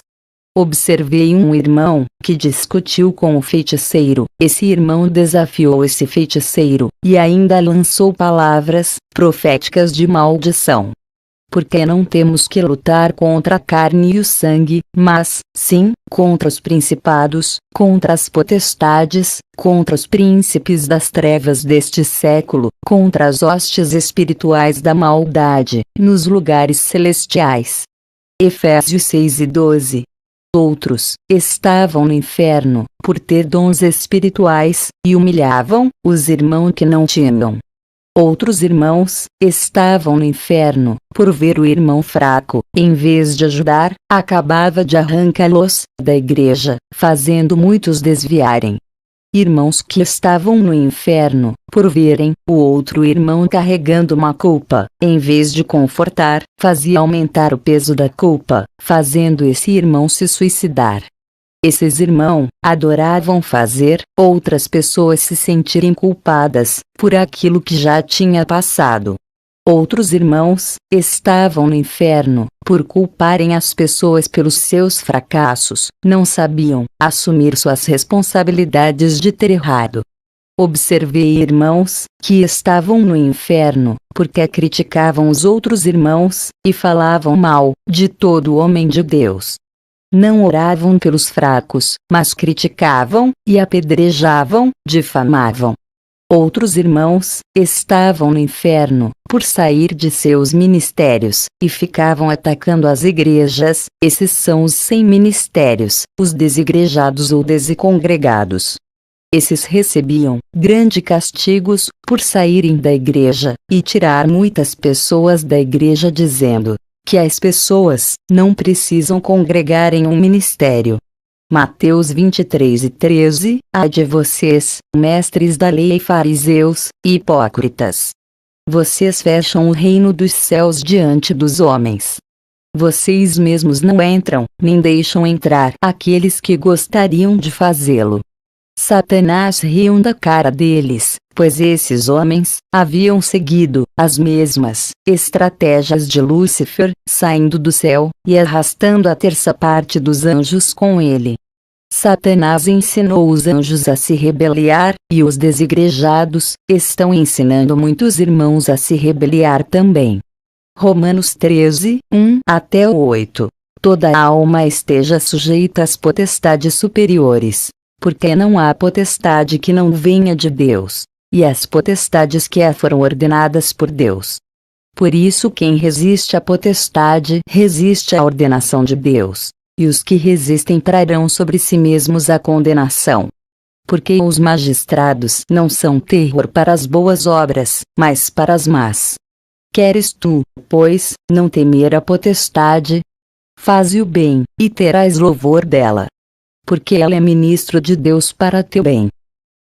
Observei um irmão, que discutiu com o feiticeiro. Esse irmão desafiou esse feiticeiro, e ainda lançou palavras proféticas de maldição. Porque não temos que lutar contra a carne e o sangue, mas, sim, contra os principados, contra as potestades, contra os príncipes das trevas deste século, contra as hostes espirituais da maldade, nos lugares celestiais. Efésios 6:12. Outros estavam no inferno, por ter dons espirituais, e humilhavam os irmãos que não tinham. Outros irmãos estavam no inferno, por ver o irmão fraco, em vez de ajudar, acabava de arrancá-los da igreja, fazendo muitos desviarem. Irmãos que estavam no inferno, por verem o outro irmão carregando uma culpa, em vez de confortar, fazia aumentar o peso da culpa, fazendo esse irmão se suicidar. Esses irmãos adoravam fazer outras pessoas se sentirem culpadas por aquilo que já tinha passado. Outros irmãos estavam no inferno por culparem as pessoas pelos seus fracassos, não sabiam assumir suas responsabilidades de ter errado. Observei irmãos que estavam no inferno porque criticavam os outros irmãos e falavam mal de todo homem de Deus. Não oravam pelos fracos, mas criticavam e apedrejavam, difamavam. Outros irmãos estavam no inferno por sair de seus ministérios e ficavam atacando as igrejas. Esses são os sem ministérios, os desigrejados ou descongregados. Esses recebiam grandes castigos por saírem da igreja e tirar muitas pessoas da igreja, dizendo que as pessoas não precisam congregar em um ministério. Mateus 23:13. Ai de vocês, mestres da lei e fariseus, hipócritas! Vocês fecham o reino dos céus diante dos homens. Vocês mesmos não entram, nem deixam entrar aqueles que gostariam de fazê-lo. Satanás riu da cara deles, pois esses homens haviam seguido as mesmas estratégias de Lúcifer, saindo do céu e arrastando a terça parte dos anjos com ele. Satanás ensinou os anjos a se rebeliar, e os desigrejados estão ensinando muitos irmãos a se rebeliar também. Romanos 13:1-8. Toda alma esteja sujeita às potestades superiores, porque não há potestade que não venha de Deus, e as potestades que foram ordenadas por Deus. Por isso quem resiste à potestade resiste à ordenação de Deus, e os que resistem trarão sobre si mesmos a condenação. Porque os magistrados não são terror para as boas obras, mas para as más. Queres tu, pois, não temer a potestade? Faze o bem, e terás louvor dela. Porque ela é ministro de Deus para teu bem.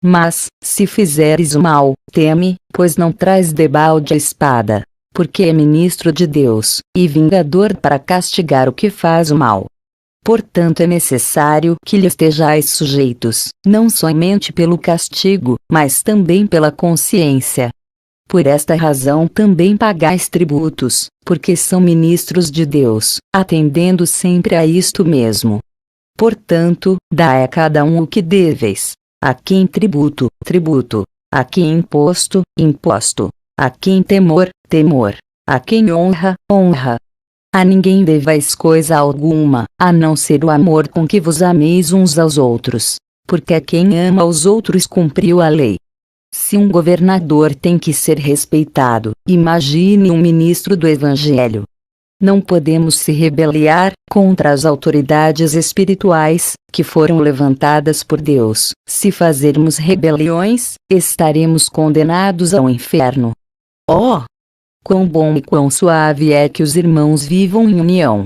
Mas, se fizeres o mal, teme, pois não traz debalde a espada, porque é ministro de Deus, e vingador para castigar o que faz o mal. Portanto é necessário que lhe estejais sujeitos, não somente pelo castigo, mas também pela consciência. Por esta razão também pagais tributos, porque são ministros de Deus, atendendo sempre a isto mesmo. Portanto, dai a cada um o que deveis: a quem tributo, tributo; a quem imposto, imposto; a quem temor, temor; a quem honra, honra. A ninguém devais coisa alguma, a não ser o amor com que vos ameis uns aos outros, porque quem ama os outros cumpriu a lei. Se um governador tem que ser respeitado, imagine um ministro do Evangelho. Não podemos se rebeliar contra as autoridades espirituais que foram levantadas por Deus. Se fazermos rebeliões, estaremos condenados ao inferno. Oh! Quão bom e quão suave é que os irmãos vivam em união!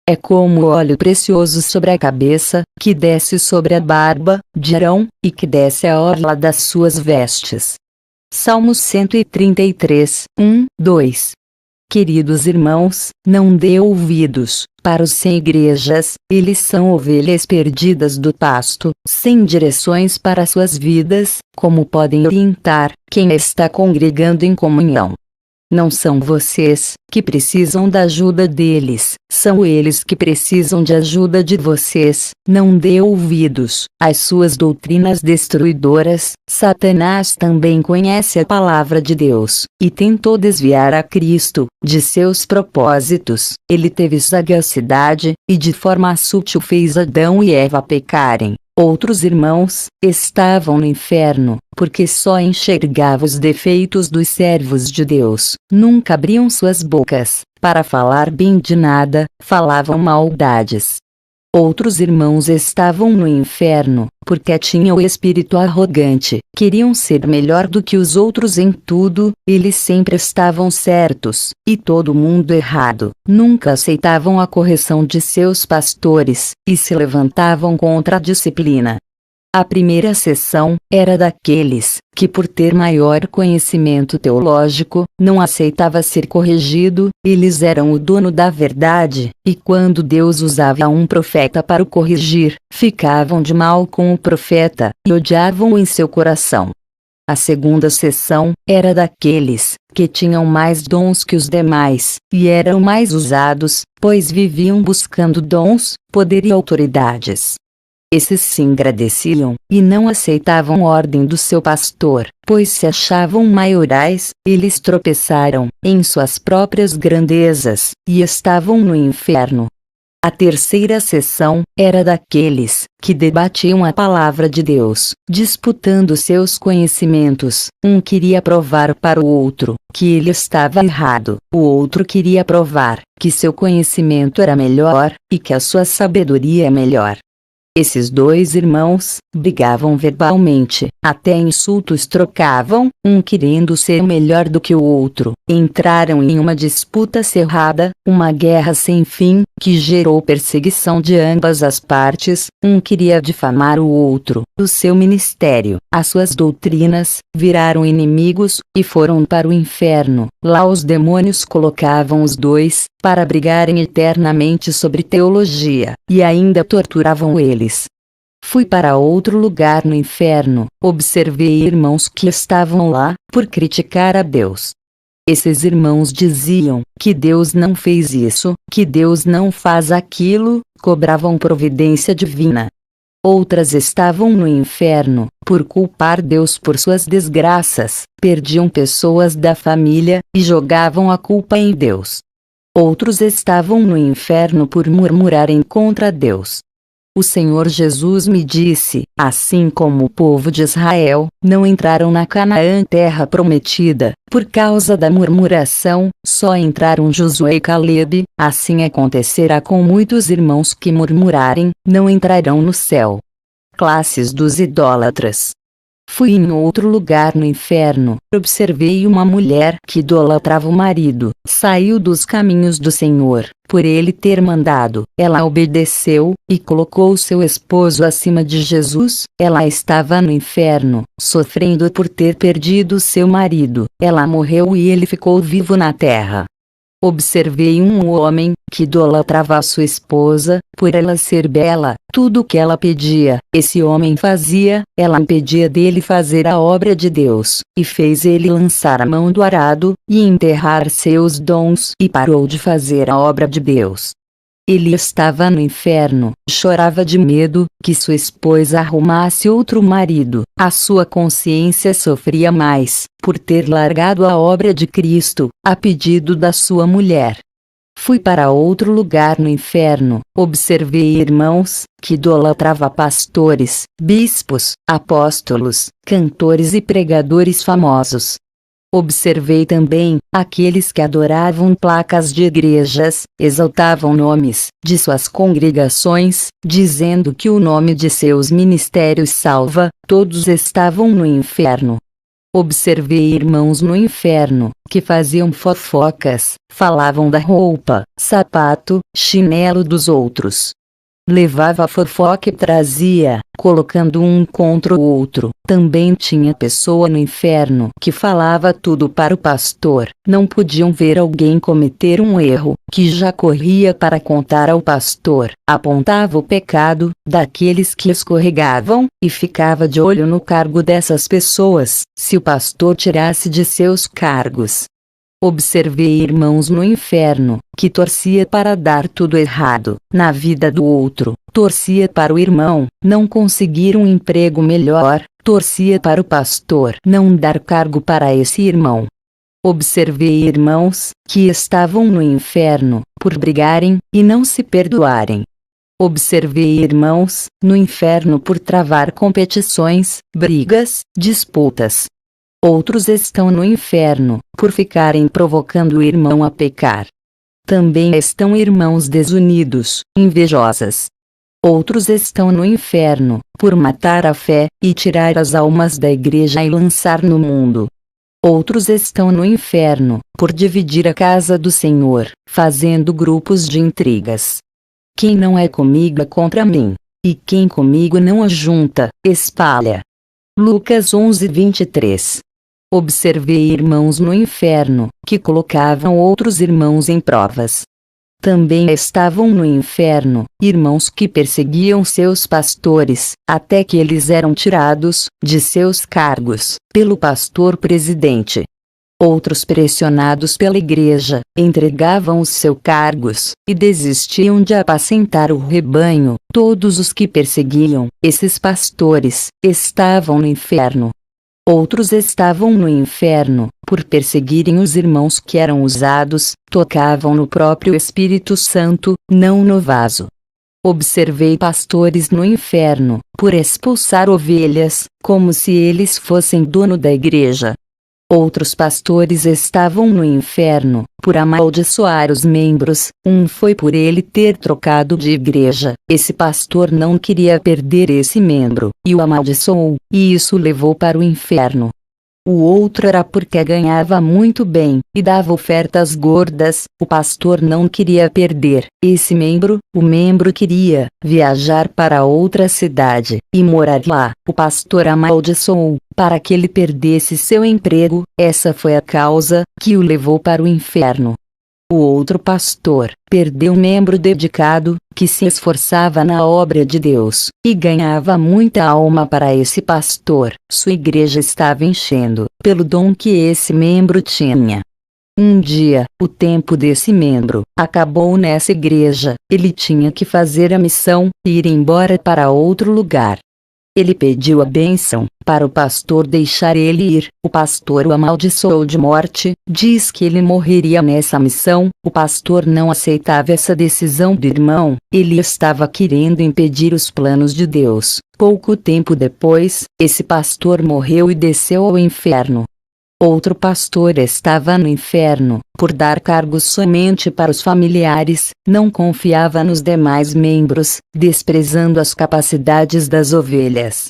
É como óleo precioso sobre a cabeça, que desce sobre a barba de Arão, e que desce a orla das suas vestes. Salmos 133:1-2. Queridos irmãos, não dê ouvidos para os sem igrejas, eles são ovelhas perdidas do pasto, sem direções para suas vidas, como podem orientar quem está congregando em comunhão? Não são vocês que precisam da ajuda deles, são eles que precisam de ajuda de vocês. Não dê ouvidos às suas doutrinas destruidoras. Satanás também conhece a palavra de Deus, e tentou desviar a Cristo de seus propósitos. Ele teve sagacidade, e de forma sutil fez Adão e Eva pecarem. Outros irmãos estavam no inferno, porque só enxergavam os defeitos dos servos de Deus, nunca abriam suas bocas para falar bem de nada, falavam maldades. Outros irmãos estavam no inferno, porque tinham o espírito arrogante, queriam ser melhor do que os outros em tudo, eles sempre estavam certos, e todo mundo errado, nunca aceitavam a correção de seus pastores, e se levantavam contra a disciplina. A primeira seção era daqueles que, por ter maior conhecimento teológico, não aceitava ser corrigido. Eles eram o dono da verdade, e quando Deus usava um profeta para o corrigir, ficavam de mal com o profeta e odiavam-o em seu coração. A segunda seção era daqueles que tinham mais dons que os demais, e eram mais usados, pois viviam buscando dons, poder e autoridades. Esses se engrandeciam, e não aceitavam ordem do seu pastor, pois se achavam maiorais. Eles tropeçaram em suas próprias grandezas, e estavam no inferno. A terceira seção era daqueles que debatiam a palavra de Deus, disputando seus conhecimentos. Um queria provar para o outro que ele estava errado, o outro queria provar que seu conhecimento era melhor, e que a sua sabedoria é melhor. Esses dois irmãos brigavam verbalmente, até insultos trocavam, um querendo ser melhor do que o outro. Entraram em uma disputa acirrada, uma guerra sem fim, que gerou perseguição de ambas as partes. Um queria difamar o outro. O seu ministério, as suas doutrinas, viraram inimigos, e foram para o inferno. Lá os demônios colocavam os dois para brigarem eternamente sobre teologia, e ainda torturavam eles. Fui para outro lugar no inferno, observei irmãos que estavam lá, por criticar a Deus. Esses irmãos diziam que Deus não fez isso, que Deus não faz aquilo, cobravam providência divina. Outras estavam no inferno, por culpar Deus por suas desgraças, perdiam pessoas da família, e jogavam a culpa em Deus. Outros estavam no inferno por murmurarem contra Deus. O Senhor Jesus me disse, assim como o povo de Israel, não entraram na Canaã, terra prometida, por causa da murmuração, só entraram Josué e Calebe. Assim acontecerá com muitos irmãos que murmurarem, não entrarão no céu. Classes dos idólatras. Fui em outro lugar no inferno, observei uma mulher que idolatrava o marido, saiu dos caminhos do Senhor, por ele ter mandado, ela obedeceu, e colocou seu esposo acima de Jesus. Ela estava no inferno, sofrendo por ter perdido seu marido. Ela morreu e ele ficou vivo na terra. Observei um homem que idolatrava a sua esposa, por ela ser bela, tudo o que ela pedia, esse homem fazia. Ela impedia dele fazer a obra de Deus, e fez ele lançar a mão do arado, e enterrar seus dons, e parou de fazer a obra de Deus. Ele estava no inferno, chorava de medo que sua esposa arrumasse outro marido. A sua consciência sofria mais, por ter largado a obra de Cristo, a pedido da sua mulher. Fui para outro lugar no inferno, observei irmãos que idolatrava pastores, bispos, apóstolos, cantores e pregadores famosos. Observei também aqueles que adoravam placas de igrejas, exaltavam nomes de suas congregações, dizendo que o nome de seus ministérios salva. Todos estavam no inferno. Observei irmãos no inferno que faziam fofocas, falavam da roupa, sapato, chinelo dos outros. Levava a fofoca e trazia, colocando um contra o outro. Também tinha pessoa no inferno que falava tudo para o pastor. Não podiam ver alguém cometer um erro, que já corria para contar ao pastor. Apontava o pecado daqueles que escorregavam, e ficava de olho no cargo dessas pessoas, se o pastor tirasse de seus cargos. Observei irmãos no inferno que torcia para dar tudo errado na vida do outro, torcia para o irmão não conseguir um emprego melhor, torcia para o pastor não dar cargo para esse irmão. Observei irmãos que estavam no inferno por brigarem e não se perdoarem. Observei irmãos no inferno por travar competições, brigas, disputas. Outros estão no inferno por ficarem provocando o irmão a pecar. Também estão irmãos desunidos, invejosas. Outros estão no inferno por matar a fé e tirar as almas da igreja e lançar no mundo. Outros estão no inferno por dividir a casa do Senhor, fazendo grupos de intrigas. Quem não é comigo é contra mim. E quem comigo não ajunta, espalha. Lucas 11:23. Observei irmãos no inferno, que colocavam outros irmãos em provas. Também estavam no inferno, irmãos que perseguiam seus pastores, até que eles eram tirados, de seus cargos, pelo pastor presidente. Outros, pressionados pela igreja, entregavam os seus cargos, e desistiam de apacentar o rebanho. Todos os que perseguiam esses pastores, estavam no inferno. Outros estavam no inferno, por perseguirem os irmãos que eram usados, tocavam no próprio Espírito Santo, não no vaso. Observei pastores no inferno, por expulsar ovelhas, como se eles fossem dono da igreja. Outros pastores estavam no inferno, por amaldiçoar os membros. Um foi por ele ter trocado de igreja. Esse pastor não queria perder esse membro, e o amaldiçoou, e isso levou para o inferno. O outro era porque ganhava muito bem, e dava ofertas gordas. O pastor não queria perder esse membro. O membro queria viajar para outra cidade, e morar lá. O pastor amaldiçoou, para que ele perdesse seu emprego. Essa foi a causa que o levou para o inferno. O outro pastor perdeu um membro dedicado, que se esforçava na obra de Deus, e ganhava muita alma para esse pastor. Sua igreja estava enchendo, pelo dom que esse membro tinha. Um dia, o tempo desse membro acabou nessa igreja. Ele tinha que fazer a missão, e ir embora para outro lugar. Ele pediu a bênção para o pastor deixar ele ir. O pastor o amaldiçoou de morte, diz que ele morreria nessa missão. O pastor não aceitava essa decisão do irmão, ele estava querendo impedir os planos de Deus. Pouco tempo depois, esse pastor morreu e desceu ao inferno. Outro pastor estava no inferno, por dar cargos somente para os familiares, não confiava nos demais membros, desprezando as capacidades das ovelhas.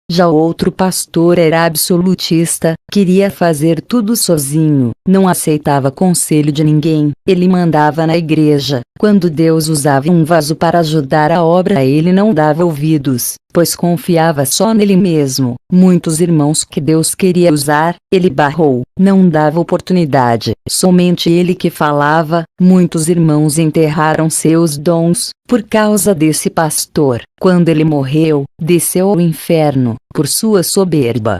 Já outro pastor era absolutista, queria fazer tudo sozinho, não aceitava conselho de ninguém. Ele mandava na igreja. Quando Deus usava um vaso para ajudar a obra, ele não dava ouvidos, pois confiava só nele mesmo. Muitos irmãos que Deus queria usar, ele barrou, não dava oportunidade. Somente ele que falava. Muitos irmãos enterraram seus dons, por causa desse pastor. Quando ele morreu, desceu ao inferno, por sua soberba.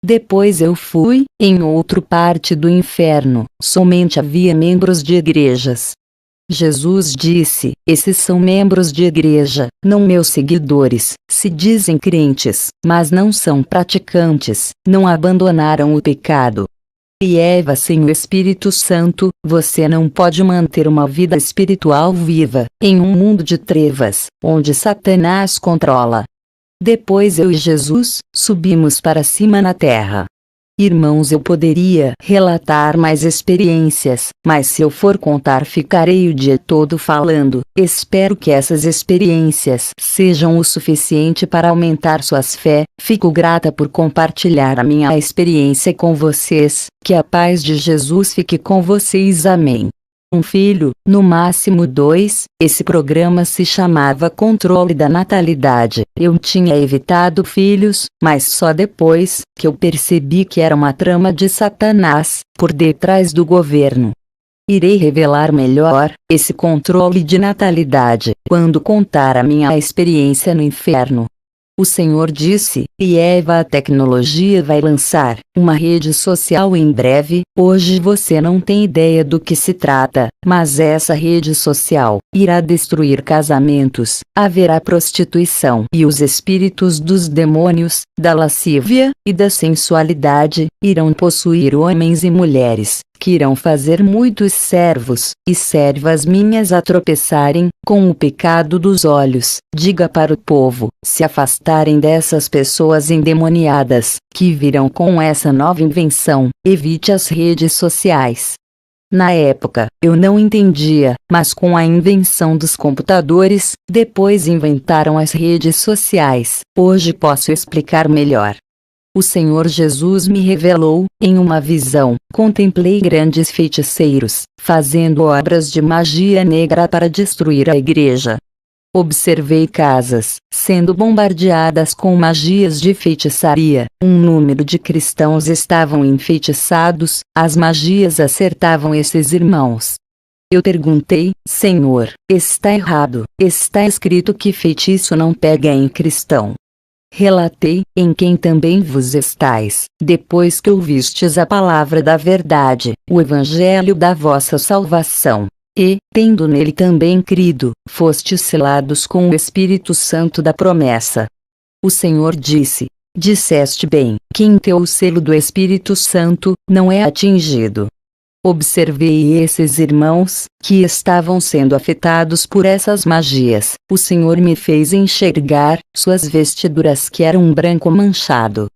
Depois eu fui, em outra parte do inferno, somente havia membros de igrejas. Jesus disse: esses são membros de igreja, não meus seguidores. Se dizem crentes, mas não são praticantes, não abandonaram o pecado. E Eva sem o Espírito Santo, você não pode manter uma vida espiritual viva, em um mundo de trevas, onde Satanás controla. Depois eu e Jesus, subimos para cima na terra. Irmãos, eu poderia relatar mais experiências, mas se eu for contar ficarei o dia todo falando. Espero que essas experiências sejam o suficiente para aumentar suas fé. Fico grata por compartilhar a minha experiência com vocês. Que a paz de Jesus fique com vocês. Amém. Um filho, no máximo 2, esse programa se chamava Controle da Natalidade. Eu tinha evitado filhos, mas só depois que eu percebi que era uma trama de Satanás, por detrás do governo. Irei revelar melhor esse controle de natalidade quando contar a minha experiência no inferno. O Senhor disse, e Eva, a tecnologia vai lançar uma rede social em breve. Hoje você não tem ideia do que se trata, mas essa rede social irá destruir casamentos, haverá prostituição e os espíritos dos demônios, da lascívia e da sensualidade irão possuir homens e mulheres, que irão fazer muitos servos e servas minhas a tropeçarem com o pecado dos olhos. Diga para o povo se afastarem dessas pessoas endemoniadas, que virão com essa nova invenção. Evite as redes sociais. Na época, eu não entendia, mas com a invenção dos computadores, depois inventaram as redes sociais. Hoje posso explicar melhor. O Senhor Jesus me revelou, em uma visão, contemplei grandes feiticeiros, fazendo obras de magia negra para destruir a igreja. Observei casas sendo bombardeadas com magias de feitiçaria. Um número de cristãos estavam enfeitiçados. As magias acertavam esses irmãos. Eu perguntei: Senhor, está errado. Está escrito que feitiço não pega em cristão. Relatei: em quem também vos estais, depois que ouvistes a palavra da verdade, o evangelho da vossa salvação. E, tendo nele também crido, fostes selados com o Espírito Santo da promessa. O Senhor disse: disseste bem, quem tem o selo do Espírito Santo, não é atingido. Observei esses irmãos, que estavam sendo afetados por essas magias. O Senhor me fez enxergar suas vestiduras que eram branco manchado.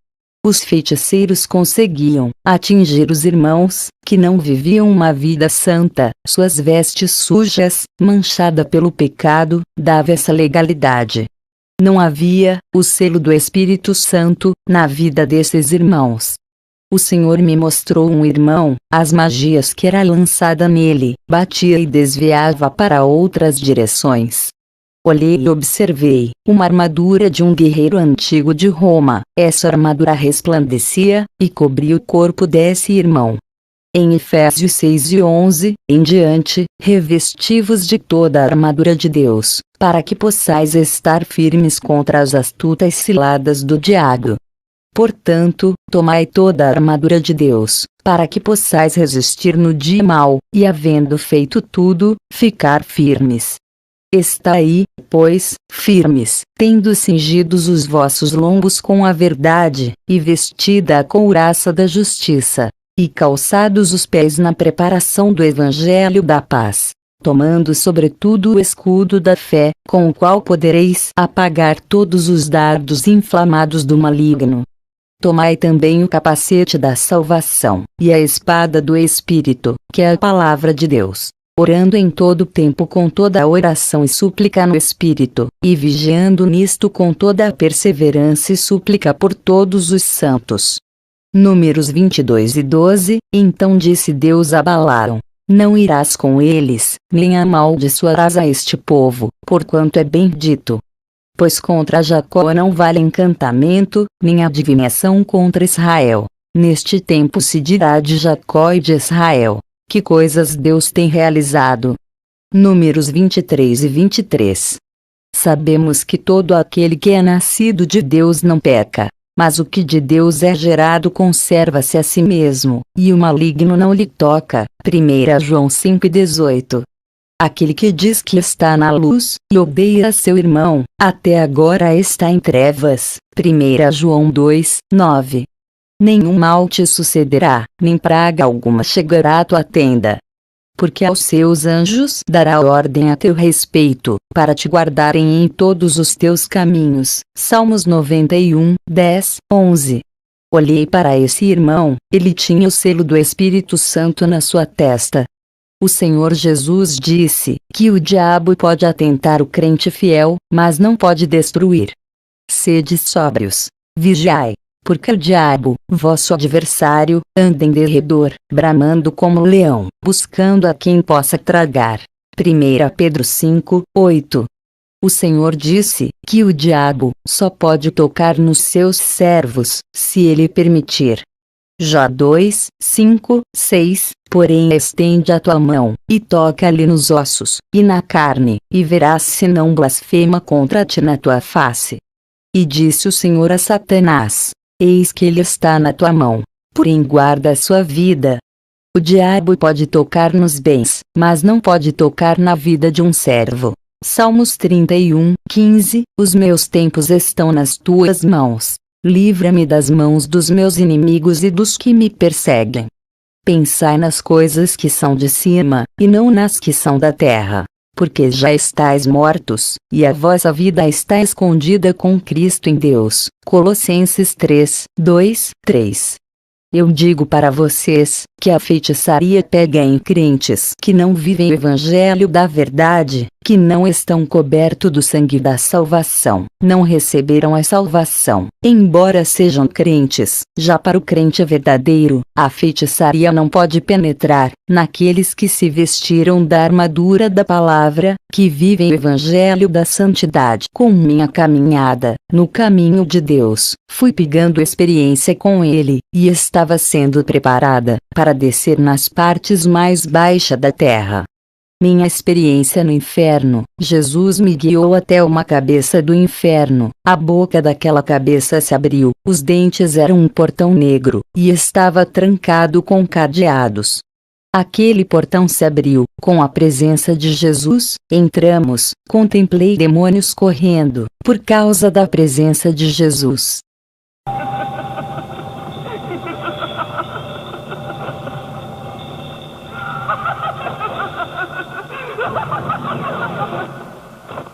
Os feiticeiros conseguiam atingir os irmãos, que não viviam uma vida santa. Suas vestes sujas, manchada pelo pecado, dava essa legalidade. Não havia o selo do Espírito Santo na vida desses irmãos. O Senhor me mostrou um irmão, as magias que era lançada nele, batia e desviava para outras direções. Olhei e observei uma armadura de um guerreiro antigo de Roma. Essa armadura resplandecia e cobria o corpo desse irmão. Em Efésios 6:11 em diante, revesti-vos de toda a armadura de Deus, para que possais estar firmes contra as astutas ciladas do diabo. Portanto, tomai toda a armadura de Deus, para que possais resistir no dia mau, e havendo feito tudo, ficar firmes. Estai, pois, firmes, tendo cingidos os vossos lombos com a verdade, e vestida a couraça da justiça, e calçados os pés na preparação do evangelho da paz, tomando sobretudo o escudo da fé, com o qual podereis apagar todos os dardos inflamados do maligno. Tomai também o capacete da salvação, e a espada do Espírito, que é a palavra de Deus, orando em todo tempo com toda a oração e súplica no Espírito, e vigiando nisto com toda a perseverança e súplica por todos os santos. Números 22:12. Então disse Deus a Balaão: não irás com eles, nem amaldiçoarás a este povo, porquanto é bendito. Pois contra Jacó não vale encantamento, nem adivinhação contra Israel. Neste tempo se dirá de Jacó e de Israel: que coisas Deus tem realizado. Números 23:23. Sabemos que todo aquele que é nascido de Deus não peca, mas o que de Deus é gerado conserva-se a si mesmo, e o maligno não lhe toca. 1 João 5:18. Aquele que diz que está na luz, e odeia seu irmão, até agora está em trevas. 1 João 2:9. Nenhum mal te sucederá, nem praga alguma chegará à tua tenda. Porque aos seus anjos dará ordem a teu respeito, para te guardarem em todos os teus caminhos. Salmos 91:10-11. Olhei para esse irmão, ele tinha o selo do Espírito Santo na sua testa. O Senhor Jesus disse que o diabo pode atentar o crente fiel, mas não pode destruir. Sede sóbrios, vigiai, porque o diabo, vosso adversário, anda em derredor, bramando como leão, buscando a quem possa tragar. 1 Pedro 5:8. O Senhor disse que o diabo só pode tocar nos seus servos, se ele permitir. Jó 2:5-6. Porém estende a tua mão, e toca-lhe nos ossos, e na carne, e verás se não blasfema contra ti na tua face. E disse o Senhor a Satanás: eis que ele está na tua mão, porém guarda a sua vida. O diabo pode tocar nos bens, mas não pode tocar na vida de um servo. Salmos 31:15. Os meus tempos estão nas tuas mãos. Livra-me das mãos dos meus inimigos e dos que me perseguem. Pensai nas coisas que são de cima, e não nas que são da terra. Porque já estáis mortos, e a vossa vida está escondida com Cristo em Deus. Colossenses 3:2-3. Eu digo para vocês, que a feitiçaria pega em crentes que não vivem o evangelho da verdade, que não estão cobertos do sangue da salvação, não receberam a salvação, embora sejam crentes. Já para o crente verdadeiro, a feitiçaria não pode penetrar naqueles que se vestiram da armadura da palavra, que vivem o evangelho da santidade. Com minha caminhada no caminho de Deus, fui pegando experiência com Ele, e estava sendo preparada para descer nas partes mais baixas da terra. Minha experiência no inferno, Jesus me guiou até uma cabeça do inferno. A boca daquela cabeça se abriu, os dentes eram um portão negro, e estava trancado com cadeados. Aquele portão se abriu, com a presença de Jesus, entramos, contemplei demônios correndo, por causa da presença de Jesus.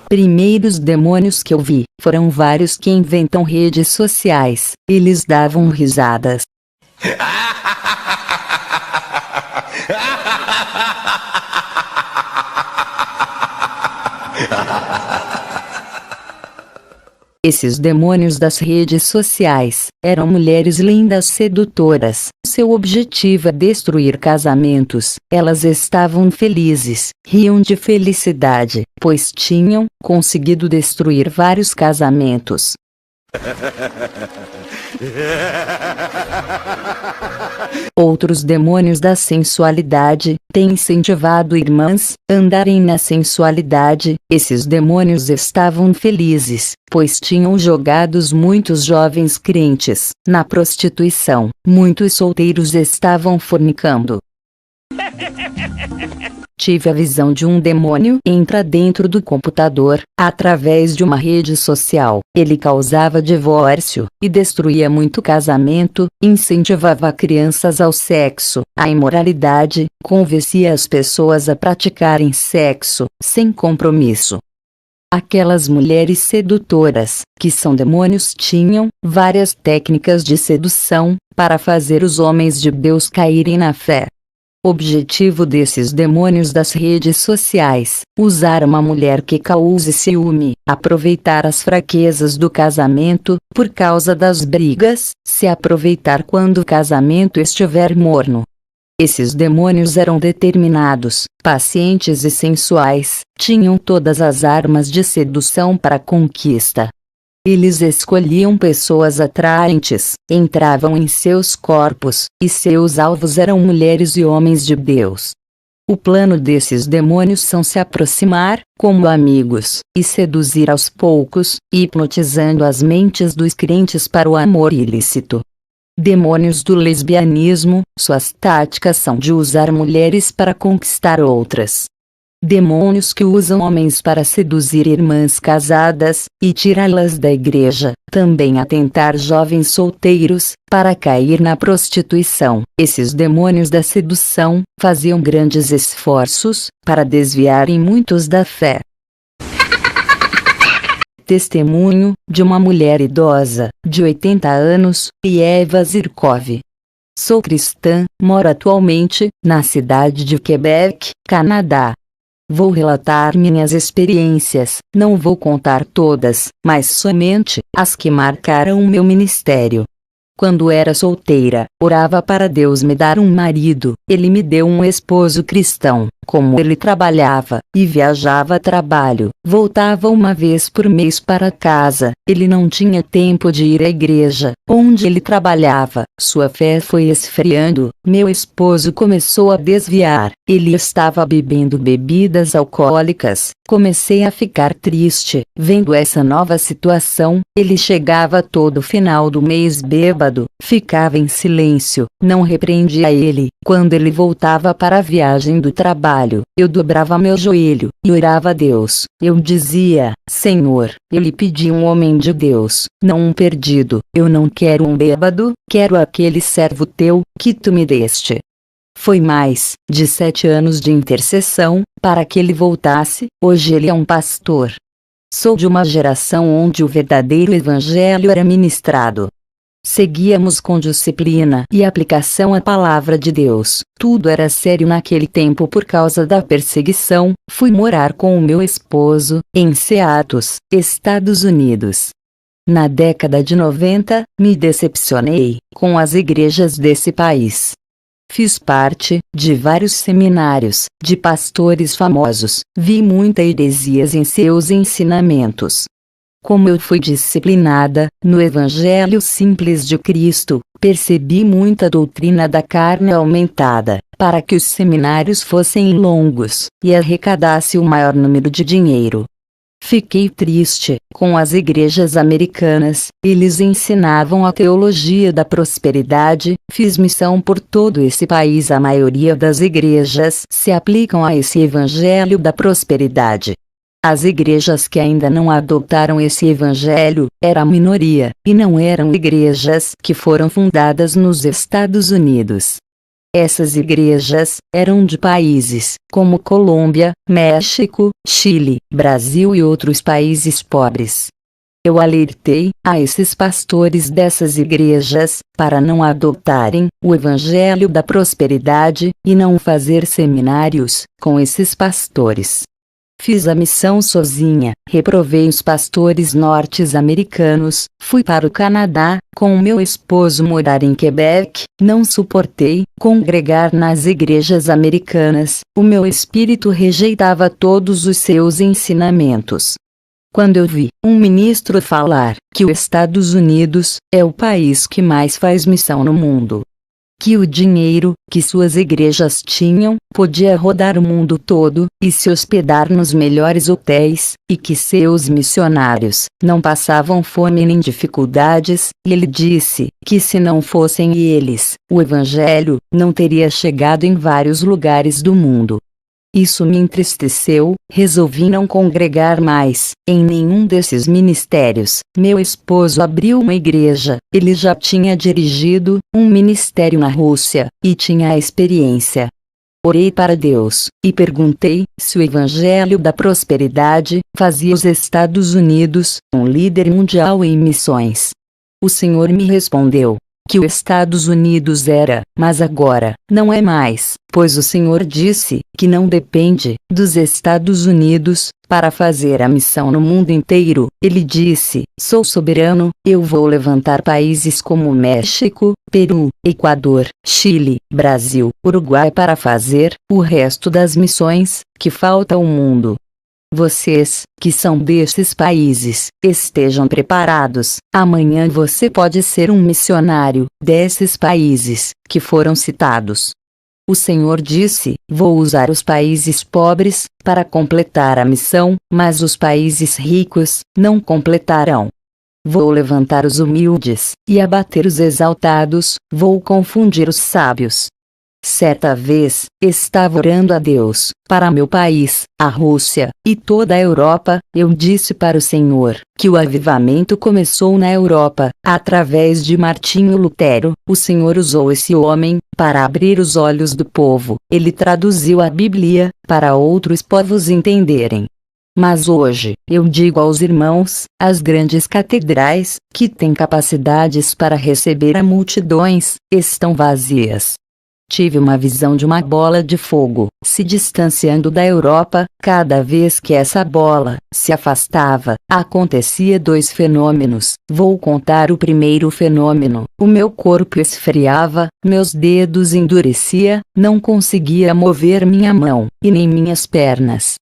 Primeiros demônios que eu vi, foram vários que inventam redes sociais, eles davam risadas. Esses demônios das redes sociais eram mulheres lindas sedutoras. Seu objetivo é destruir casamentos. Elas estavam felizes, riam de felicidade, pois tinham conseguido destruir vários casamentos. Outros demônios da sensualidade têm incentivado irmãs a andarem na sensualidade. Esses demônios estavam felizes, pois tinham jogados muitos jovens crentes na prostituição. Muitos solteiros estavam fornicando. Tive a visão de um demônio entra dentro do computador, através de uma rede social. Ele causava divórcio, e destruía muito casamento, incentivava crianças ao sexo, à imoralidade, convencia as pessoas a praticarem sexo, sem compromisso. Aquelas mulheres sedutoras, que são demônios, tinham várias técnicas de sedução, para fazer os homens de Deus caírem na fé. Objetivo desses demônios das redes sociais: usar uma mulher que cause ciúme, aproveitar as fraquezas do casamento, por causa das brigas, se aproveitar quando o casamento estiver morno. Esses demônios eram determinados, pacientes e sensuais, tinham todas as armas de sedução para a conquista. Eles escolhiam pessoas atraentes, entravam em seus corpos, e seus alvos eram mulheres e homens de Deus. O plano desses demônios são se aproximar, como amigos, e seduzir aos poucos, hipnotizando as mentes dos crentes para o amor ilícito. Demônios do lesbianismo, suas táticas são de usar mulheres para conquistar outras. Demônios que usam homens para seduzir irmãs casadas, e tirá-las da igreja, também atentar jovens solteiros, para cair na prostituição. Esses demônios da sedução, faziam grandes esforços, para desviarem muitos da fé. Testemunho, de uma mulher idosa, de 80 anos, Eva Zirkov. Sou cristã, moro atualmente, na cidade de Quebec, Canadá. Vou relatar minhas experiências, não vou contar todas, mas somente as que marcaram o meu ministério. Quando era solteira, orava para Deus me dar um marido. Ele me deu um esposo cristão. Como ele trabalhava, e viajava a trabalho, voltava uma vez por mês para casa, ele não tinha tempo de ir à igreja, onde ele trabalhava. Sua fé foi esfriando, meu esposo começou a desviar, ele estava bebendo bebidas alcoólicas. Comecei a ficar triste, vendo essa nova situação. Ele chegava todo final do mês bêbado, ficava em silêncio, não repreendia ele. Quando ele voltava para a viagem do trabalho, eu dobrava meu joelho, e orava a Deus. Eu dizia: Senhor, eu lhe pedi um homem de Deus, não um perdido. Eu não quero um bêbado, quero aquele servo teu, que tu me deste. Foi mais de 7 anos de intercessão, para que ele voltasse. Hoje ele é um pastor. Sou de uma geração onde o verdadeiro evangelho era ministrado. Seguíamos com disciplina e aplicação a palavra de Deus. Tudo era sério naquele tempo por causa da perseguição. Fui morar com o meu esposo, em Seattle, Estados Unidos. Na década de 90, me decepcionei com as igrejas desse país. Fiz parte de vários seminários de pastores famosos, vi muitas heresias em seus ensinamentos. Como eu fui disciplinada no Evangelho simples de Cristo, percebi muita doutrina da carne aumentada, para que os seminários fossem longos e arrecadasse o maior número de dinheiro. Fiquei triste com as igrejas americanas, eles ensinavam a teologia da prosperidade. Fiz missão por todo esse país. A maioria das igrejas se aplicam a esse evangelho da prosperidade. As igrejas que ainda não adotaram esse evangelho eram a minoria, e não eram igrejas que foram fundadas nos Estados Unidos. Essas igrejas eram de países como Colômbia, México, Chile, Brasil e outros países pobres. Eu alertei a esses pastores dessas igrejas para não adotarem o evangelho da prosperidade e não fazer seminários com esses pastores. Fiz a missão sozinha, reprovei os pastores norte-americanos, fui para o Canadá, com o meu esposo morar em Quebec, não suportei congregar nas igrejas americanas, o meu espírito rejeitava todos os seus ensinamentos. Quando eu vi um ministro falar que os Estados Unidos é o país que mais faz missão no mundo, que o dinheiro que suas igrejas tinham podia rodar o mundo todo e se hospedar nos melhores hotéis, e que seus missionários não passavam fome nem dificuldades, e ele disse que se não fossem eles, o evangelho não teria chegado em vários lugares do mundo. Isso me entristeceu, resolvi não congregar mais em nenhum desses ministérios. Meu esposo abriu uma igreja, ele já tinha dirigido um ministério na Rússia, e tinha a experiência. Orei para Deus, e perguntei se o evangelho da prosperidade fazia os Estados Unidos um líder mundial em missões. O Senhor me respondeu que os Estados Unidos era, mas agora, não é mais, pois o Senhor disse que não depende dos Estados Unidos para fazer a missão no mundo inteiro. Ele disse: sou soberano, eu vou levantar países como México, Peru, Equador, Chile, Brasil, Uruguai para fazer o resto das missões que falta ao mundo. Vocês, que são desses países, estejam preparados. Amanhã você pode ser um missionário desses países que foram citados. O Senhor disse: vou usar os países pobres para completar a missão, mas os países ricos não completarão. Vou levantar os humildes e abater os exaltados, vou confundir os sábios. Certa vez, estava orando a Deus para meu país, a Rússia, e toda a Europa. Eu disse para o Senhor que o avivamento começou na Europa, através de Martinho Lutero. O Senhor usou esse homem para abrir os olhos do povo. Ele traduziu a Bíblia para outros povos entenderem. Mas hoje, eu digo aos irmãos, as grandes catedrais, que têm capacidades para receber a multidões, estão vazias. Tive uma visão de uma bola de fogo se distanciando da Europa. Cada vez que essa bola se afastava, acontecia dois fenômenos. Vou contar o primeiro fenômeno: o meu corpo esfriava, meus dedos endurecia, não conseguia mover minha mão, e nem minhas pernas.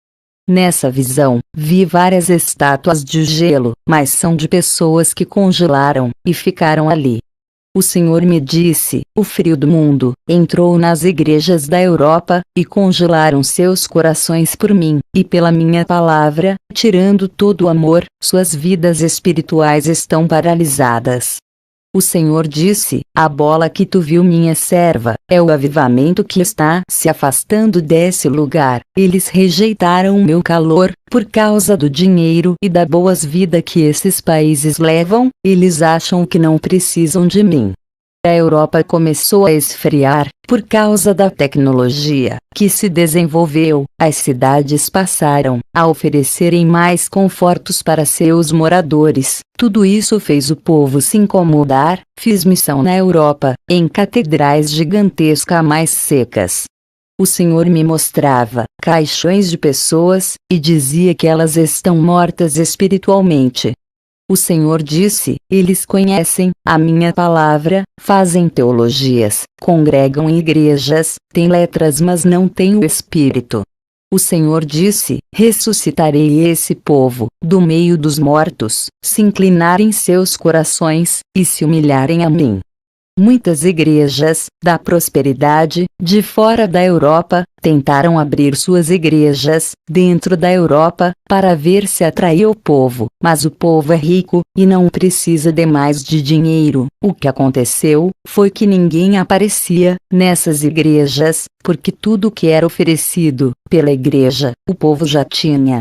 Nessa visão, vi várias estátuas de gelo, mas são de pessoas que congelaram e ficaram ali. O Senhor me disse: o frio do mundo entrou nas igrejas da Europa, e congelaram seus corações por mim, e pela minha palavra, tirando todo o amor, suas vidas espirituais estão paralisadas. O Senhor disse: a bola que tu viu, minha serva, é o avivamento que está se afastando desse lugar. Eles rejeitaram o meu calor, por causa do dinheiro e da boas-vida que esses países levam. Eles acham que não precisam de mim. A Europa começou a esfriar, por causa da tecnologia que se desenvolveu. As cidades passaram a oferecerem mais confortos para seus moradores. Tudo isso fez o povo se incomodar. Fiz missão na Europa, em catedrais gigantescas mais secas. O Senhor me mostrava caixões de pessoas, e dizia que elas estão mortas espiritualmente. O Senhor disse: eles conhecem a minha palavra, fazem teologias, congregam em igrejas, têm letras mas não têm o Espírito. O Senhor disse: ressuscitarei esse povo do meio dos mortos, se inclinarem seus corações, e se humilharem a mim. Muitas igrejas da prosperidade de fora da Europa tentaram abrir suas igrejas dentro da Europa para ver se atraía o povo, mas o povo é rico e não precisa de mais de dinheiro. O que aconteceu foi que ninguém aparecia nessas igrejas, porque tudo que era oferecido pela igreja, o povo já tinha.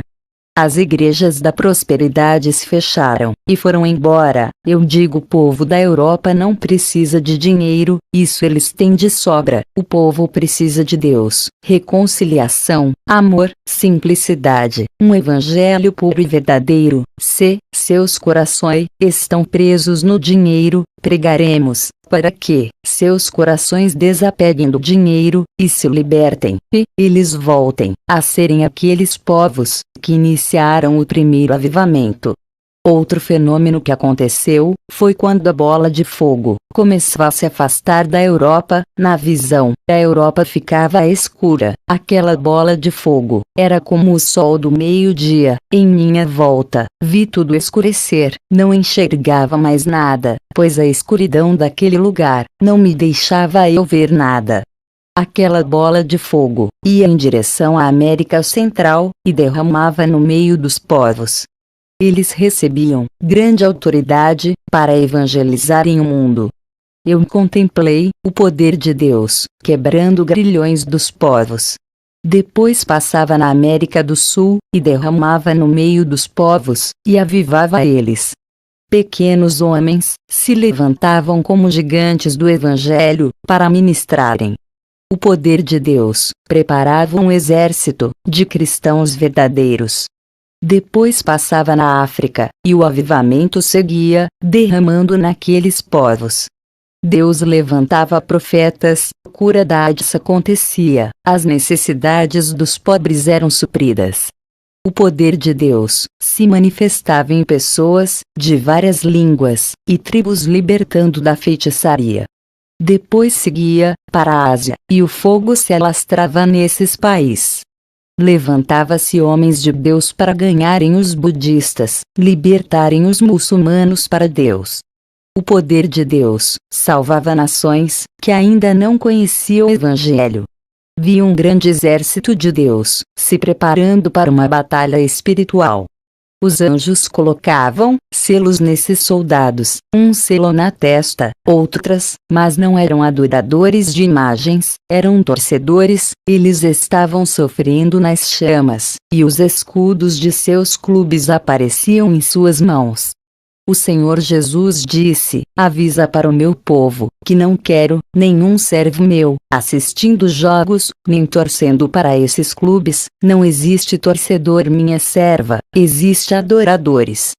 As igrejas da prosperidade se fecharam e foram embora. Eu digo: o povo da Europa não precisa de dinheiro, isso eles têm de sobra. O povo precisa de Deus, reconciliação, amor, simplicidade, um evangelho puro e verdadeiro. Se seus corações estão presos no dinheiro, pregaremos para que seus corações desapeguem do dinheiro e se libertem, e eles voltem a serem aqueles povos que iniciaram o primeiro avivamento. Outro fenômeno que aconteceu foi quando a bola de fogo começou a se afastar da Europa. Na visão, a Europa ficava escura. Aquela bola de fogo era como o sol do meio-dia. Em minha volta, vi tudo escurecer. Não enxergava mais nada, pois a escuridão daquele lugar não me deixava eu ver nada. Aquela bola de fogo ia em direção à América Central e derramava no meio dos povos. Eles recebiam grande autoridade para evangelizarem o mundo. Eu contemplei o poder de Deus, quebrando grilhões dos povos. Depois passava na América do Sul, e derramava no meio dos povos, e avivava eles. Pequenos homens se levantavam como gigantes do Evangelho, para ministrarem. O poder de Deus preparava um exército de cristãos verdadeiros. Depois passava na África, e o avivamento seguia, derramando naqueles povos. Deus levantava profetas, cura da AIDS acontecia, as necessidades dos pobres eram supridas. O poder de Deus se manifestava em pessoas de várias línguas e tribos, libertando da feitiçaria. Depois seguia para a Ásia, e o fogo se alastrava nesses países. Levantava-se homens de Deus para ganharem os budistas, libertarem os muçulmanos para Deus. O poder de Deus salvava nações que ainda não conheciam o Evangelho. Vi um grande exército de Deus se preparando para uma batalha espiritual. Os anjos colocavam selos nesses soldados, um selo na testa, outras, mas não eram adoradores de imagens, eram torcedores. Eles estavam sofrendo nas chamas, e os escudos de seus clubes apareciam em suas mãos. O Senhor Jesus disse: avisa para o meu povo, que não quero nenhum servo meu assistindo jogos, nem torcendo para esses clubes. Não existe torcedor, minha serva, existe adoradores.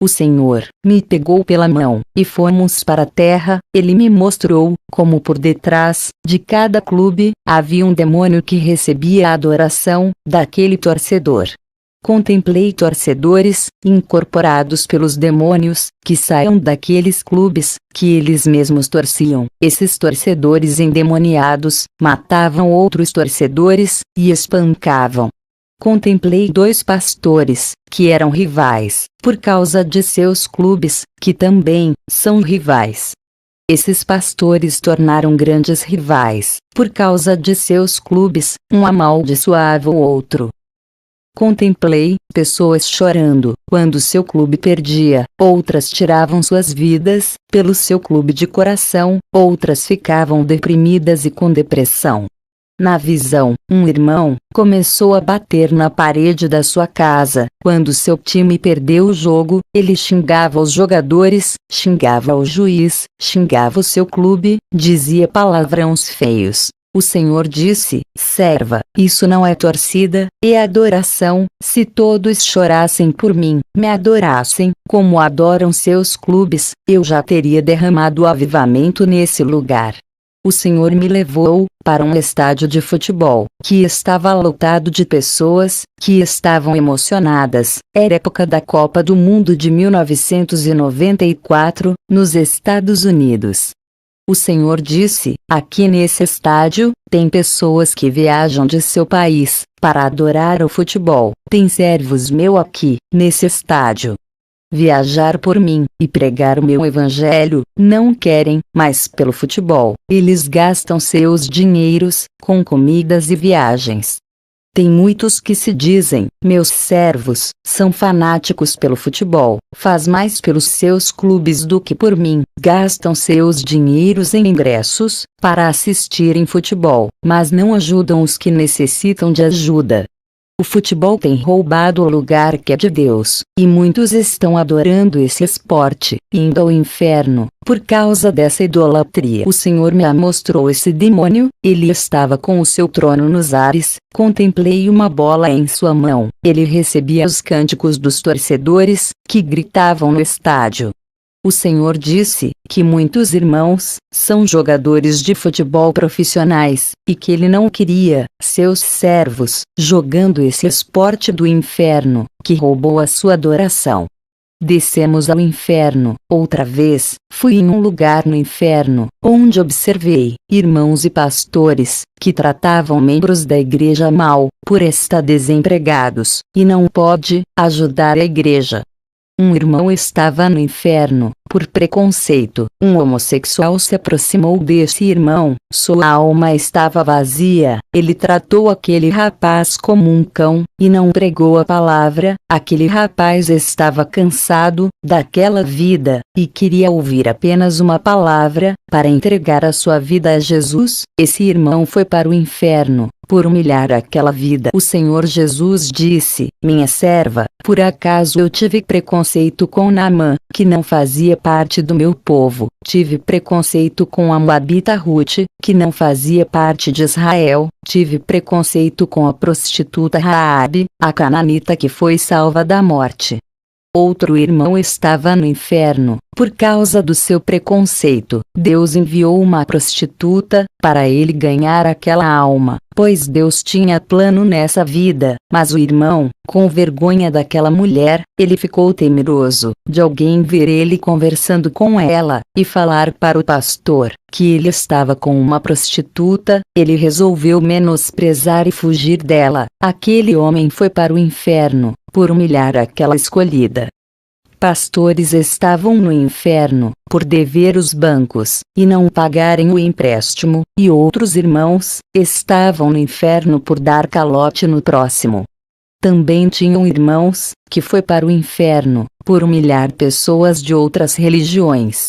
O Senhor me pegou pela mão, e fomos para a terra. Ele me mostrou como por detrás de cada clube havia um demônio que recebia a adoração daquele torcedor. Contemplei torcedores, incorporados pelos demônios, que saíam daqueles clubes, que eles mesmos torciam. Esses torcedores endemoniados matavam outros torcedores, e espancavam. Contemplei 2 pastores, que eram rivais, por causa de seus clubes, que também são rivais. Esses pastores tornaram grandes rivais, por causa de seus clubes, um amaldiçoava o outro. Contemplei pessoas chorando quando seu clube perdia, outras tiravam suas vidas pelo seu clube de coração, outras ficavam deprimidas e com depressão. Na visão, um irmão começou a bater na parede da sua casa. Quando seu time perdeu o jogo, ele xingava os jogadores, xingava o juiz, xingava o seu clube, dizia palavrões feios. O Senhor disse: serva, isso não é torcida, é adoração. Se todos chorassem por mim, me adorassem, como adoram seus clubes, eu já teria derramado avivamento nesse lugar. O Senhor me levou para um estádio de futebol, que estava lotado de pessoas, que estavam emocionadas. Era época da Copa do Mundo de 1994, nos Estados Unidos. O Senhor disse: aqui nesse estádio, tem pessoas que viajam de seu país, para adorar o futebol. Tem servos meus aqui, nesse estádio. Viajar por mim, e pregar o meu evangelho, não querem, mas pelo futebol, eles gastam seus dinheiros, com comidas e viagens. Tem muitos que se dizem, meus servos, são fanáticos pelo futebol, faz mais pelos seus clubes do que por mim, gastam seus dinheiros em ingressos, para assistirem futebol, mas não ajudam os que necessitam de ajuda. O futebol tem roubado o lugar que é de Deus, e muitos estão adorando esse esporte, indo ao inferno, por causa dessa idolatria. O Senhor me mostrou esse demônio, ele estava com o seu trono nos ares, contemplei uma bola em sua mão, ele recebia os cânticos dos torcedores, que gritavam no estádio. O Senhor disse que muitos irmãos são jogadores de futebol profissionais, e que ele não queria seus servos jogando esse esporte do inferno, que roubou a sua adoração. Descemos ao inferno, outra vez, fui em um lugar no inferno, onde observei irmãos e pastores, que tratavam membros da igreja mal, por estar desempregados, e não pode ajudar a igreja. Um irmão estava no inferno, por preconceito. Um homossexual se aproximou desse irmão, sua alma estava vazia, ele tratou aquele rapaz como um cão, e não pregou a palavra. Aquele rapaz estava cansado daquela vida, e queria ouvir apenas uma palavra, para entregar a sua vida a Jesus. Esse irmão foi para o inferno, por humilhar aquela vida. O Senhor Jesus disse: minha serva, por acaso eu tive preconceito com Naamã, que não fazia parte do meu povo, tive preconceito com a Moabita Ruth, que não fazia parte de Israel, tive preconceito com a prostituta Raabe, a cananita que foi salva da morte. Outro irmão estava no inferno, por causa do seu preconceito. Deus enviou uma prostituta, para ele ganhar aquela alma, pois Deus tinha plano nessa vida. Mas o irmão, com vergonha daquela mulher, ele ficou temeroso de alguém ver ele conversando com ela, e falar para o pastor que ele estava com uma prostituta. Ele resolveu menosprezar e fugir dela. Aquele homem foi para o inferno, por humilhar aquela escolhida. Pastores estavam no inferno, por dever os bancos, e não pagarem o empréstimo, e outros irmãos estavam no inferno por dar calote no próximo. Também tinham irmãos, que foi para o inferno, por humilhar pessoas de outras religiões.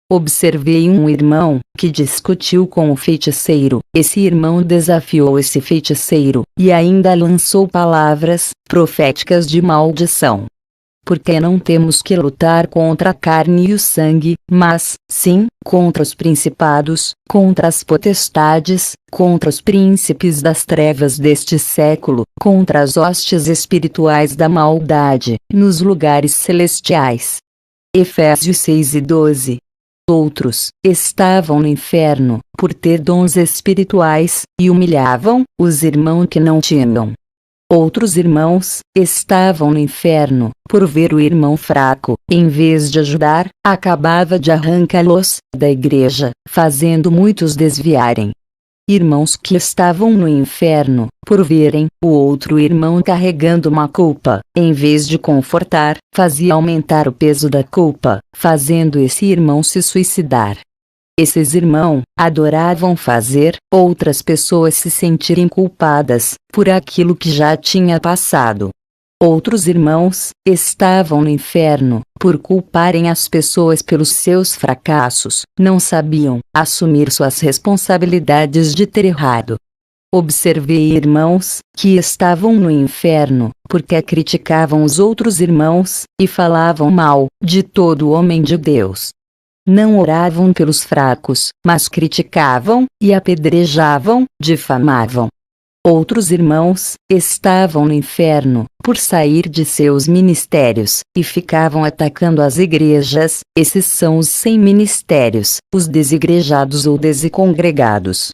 Observei um irmão, que discutiu com o feiticeiro. Esse irmão desafiou esse feiticeiro, e ainda lançou palavras proféticas de maldição. Porque não temos que lutar contra a carne e o sangue, mas, sim, contra os principados, contra as potestades, contra os príncipes das trevas deste século, contra as hostes espirituais da maldade, nos lugares celestiais. Efésios 6:12. Outros estavam no inferno, por ter dons espirituais, e humilhavam os irmãos que não tinham. Outros irmãos estavam no inferno, por ver o irmão fraco, em vez de ajudar, acabava de arrancá-los da igreja, fazendo muitos desviarem. Irmãos que estavam no inferno, por verem o outro irmão carregando uma culpa, em vez de confortar, fazia aumentar o peso da culpa, fazendo esse irmão se suicidar. Esses irmãos adoravam fazer outras pessoas se sentirem culpadas por aquilo que já tinha passado. Outros irmãos estavam no inferno, por culparem as pessoas pelos seus fracassos, não sabiam assumir suas responsabilidades de ter errado. Observei irmãos, que estavam no inferno, porque criticavam os outros irmãos, e falavam mal, de todo homem de Deus. Não oravam pelos fracos, mas criticavam, e apedrejavam, difamavam. Outros irmãos, estavam no inferno, por sair de seus ministérios, e ficavam atacando as igrejas. Esses são os sem ministérios, os desigrejados ou descongregados.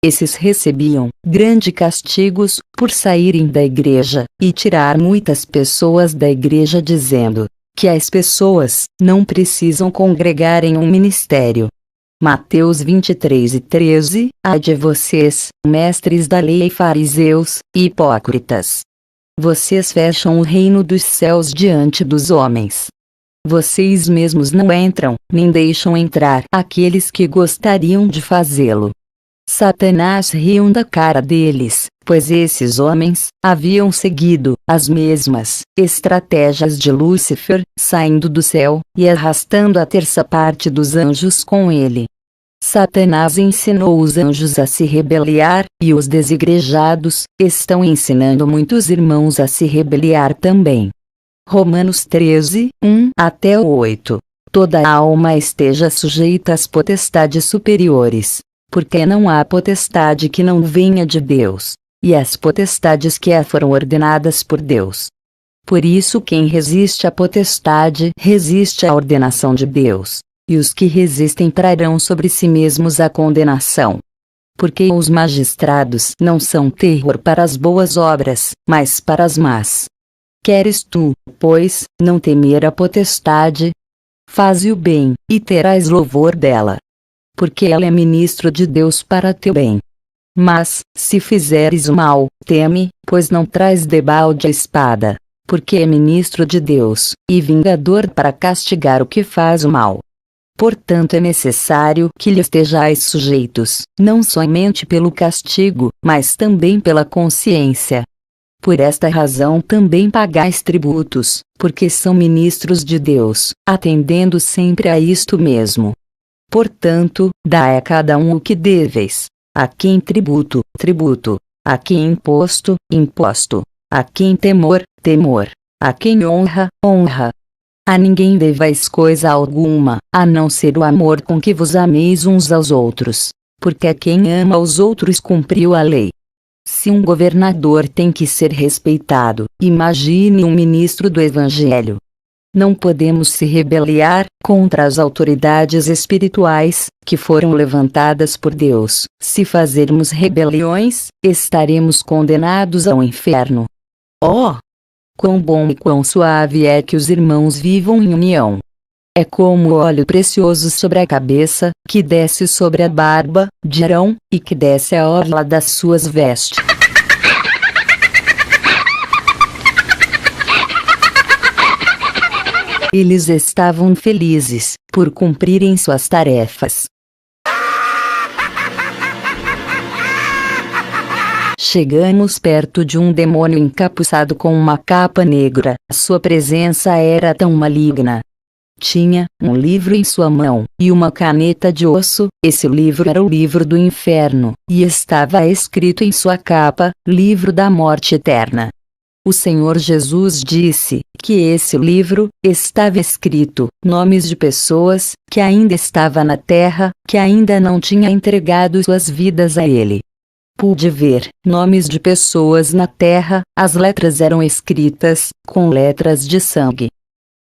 Esses recebiam grandes castigos, por saírem da igreja, e tirar muitas pessoas da igreja dizendo que as pessoas não precisam congregar em um ministério. Mateus 23:13, ai de vocês, mestres da lei e fariseus, hipócritas! Vocês fecham o reino dos céus diante dos homens. Vocês mesmos não entram, nem deixam entrar aqueles que gostariam de fazê-lo. Satanás riu da cara deles, pois esses homens haviam seguido as mesmas estratégias de Lúcifer, saindo do céu e arrastando a terça parte dos anjos com ele. Satanás ensinou os anjos a se rebeliar, e os desigrejados estão ensinando muitos irmãos a se rebeliar também. Romanos 13, 1-8. Toda alma esteja sujeita às potestades superiores, porque não há potestade que não venha de Deus, e as potestades que foram ordenadas por Deus. Por isso quem resiste à potestade resiste à ordenação de Deus, e os que resistem trarão sobre si mesmos a condenação. Porque os magistrados não são terror para as boas obras, mas para as más. Queres tu, pois, não temer a potestade? Faze o bem, e terás louvor dela. Porque ela é ministro de Deus para teu bem. Mas, se fizeres o mal, teme, pois não traz debalde a espada, porque é ministro de Deus, e vingador para castigar o que faz o mal. Portanto é necessário que lhe estejais sujeitos, não somente pelo castigo, mas também pela consciência. Por esta razão também pagais tributos, porque são ministros de Deus, atendendo sempre a isto mesmo. Portanto, dai a cada um o que deveis: a quem tributo, tributo; a quem imposto, imposto; a quem temor, temor; a quem honra, honra. A ninguém devais coisa alguma, a não ser o amor com que vos ameis uns aos outros, porque quem ama os outros cumpriu a lei. Se um governador tem que ser respeitado, imagine um ministro do Evangelho. Não podemos se rebeliar contra as autoridades espirituais, que foram levantadas por Deus. Se fazermos rebeliões, estaremos condenados ao inferno. Oh! Quão bom e quão suave é que os irmãos vivam em união! É como o óleo precioso sobre a cabeça, que desce sobre a barba de Arão, e que desce a orla das suas vestes. Eles estavam felizes, por cumprirem suas tarefas. Chegamos perto de um demônio encapuçado com uma capa negra. Sua presença era tão maligna. Tinha um livro em sua mão, e uma caneta de osso. Esse livro era o livro do inferno, e estava escrito em sua capa: Livro da Morte Eterna. O Senhor Jesus disse que esse livro estava escrito nomes de pessoas que ainda estavam na terra, que ainda não tinham entregado suas vidas a Ele. Pude ver nomes de pessoas na terra, as letras eram escritas com letras de sangue.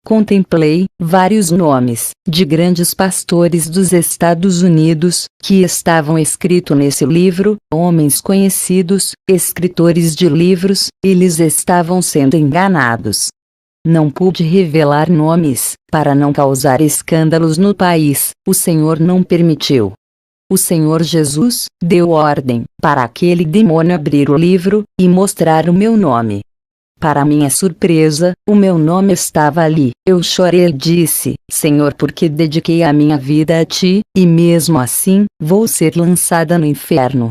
Contemplei vários nomes de grandes pastores dos Estados Unidos, que estavam escritos nesse livro, homens conhecidos, escritores de livros. Eles estavam sendo enganados. Não pude revelar nomes, para não causar escândalos no país. O Senhor não permitiu. O Senhor Jesus deu ordem para aquele demônio abrir o livro e mostrar o meu nome. Para minha surpresa, o meu nome estava ali. Eu chorei e disse: Senhor, porque dediquei a minha vida a Ti, e mesmo assim, vou ser lançada no inferno.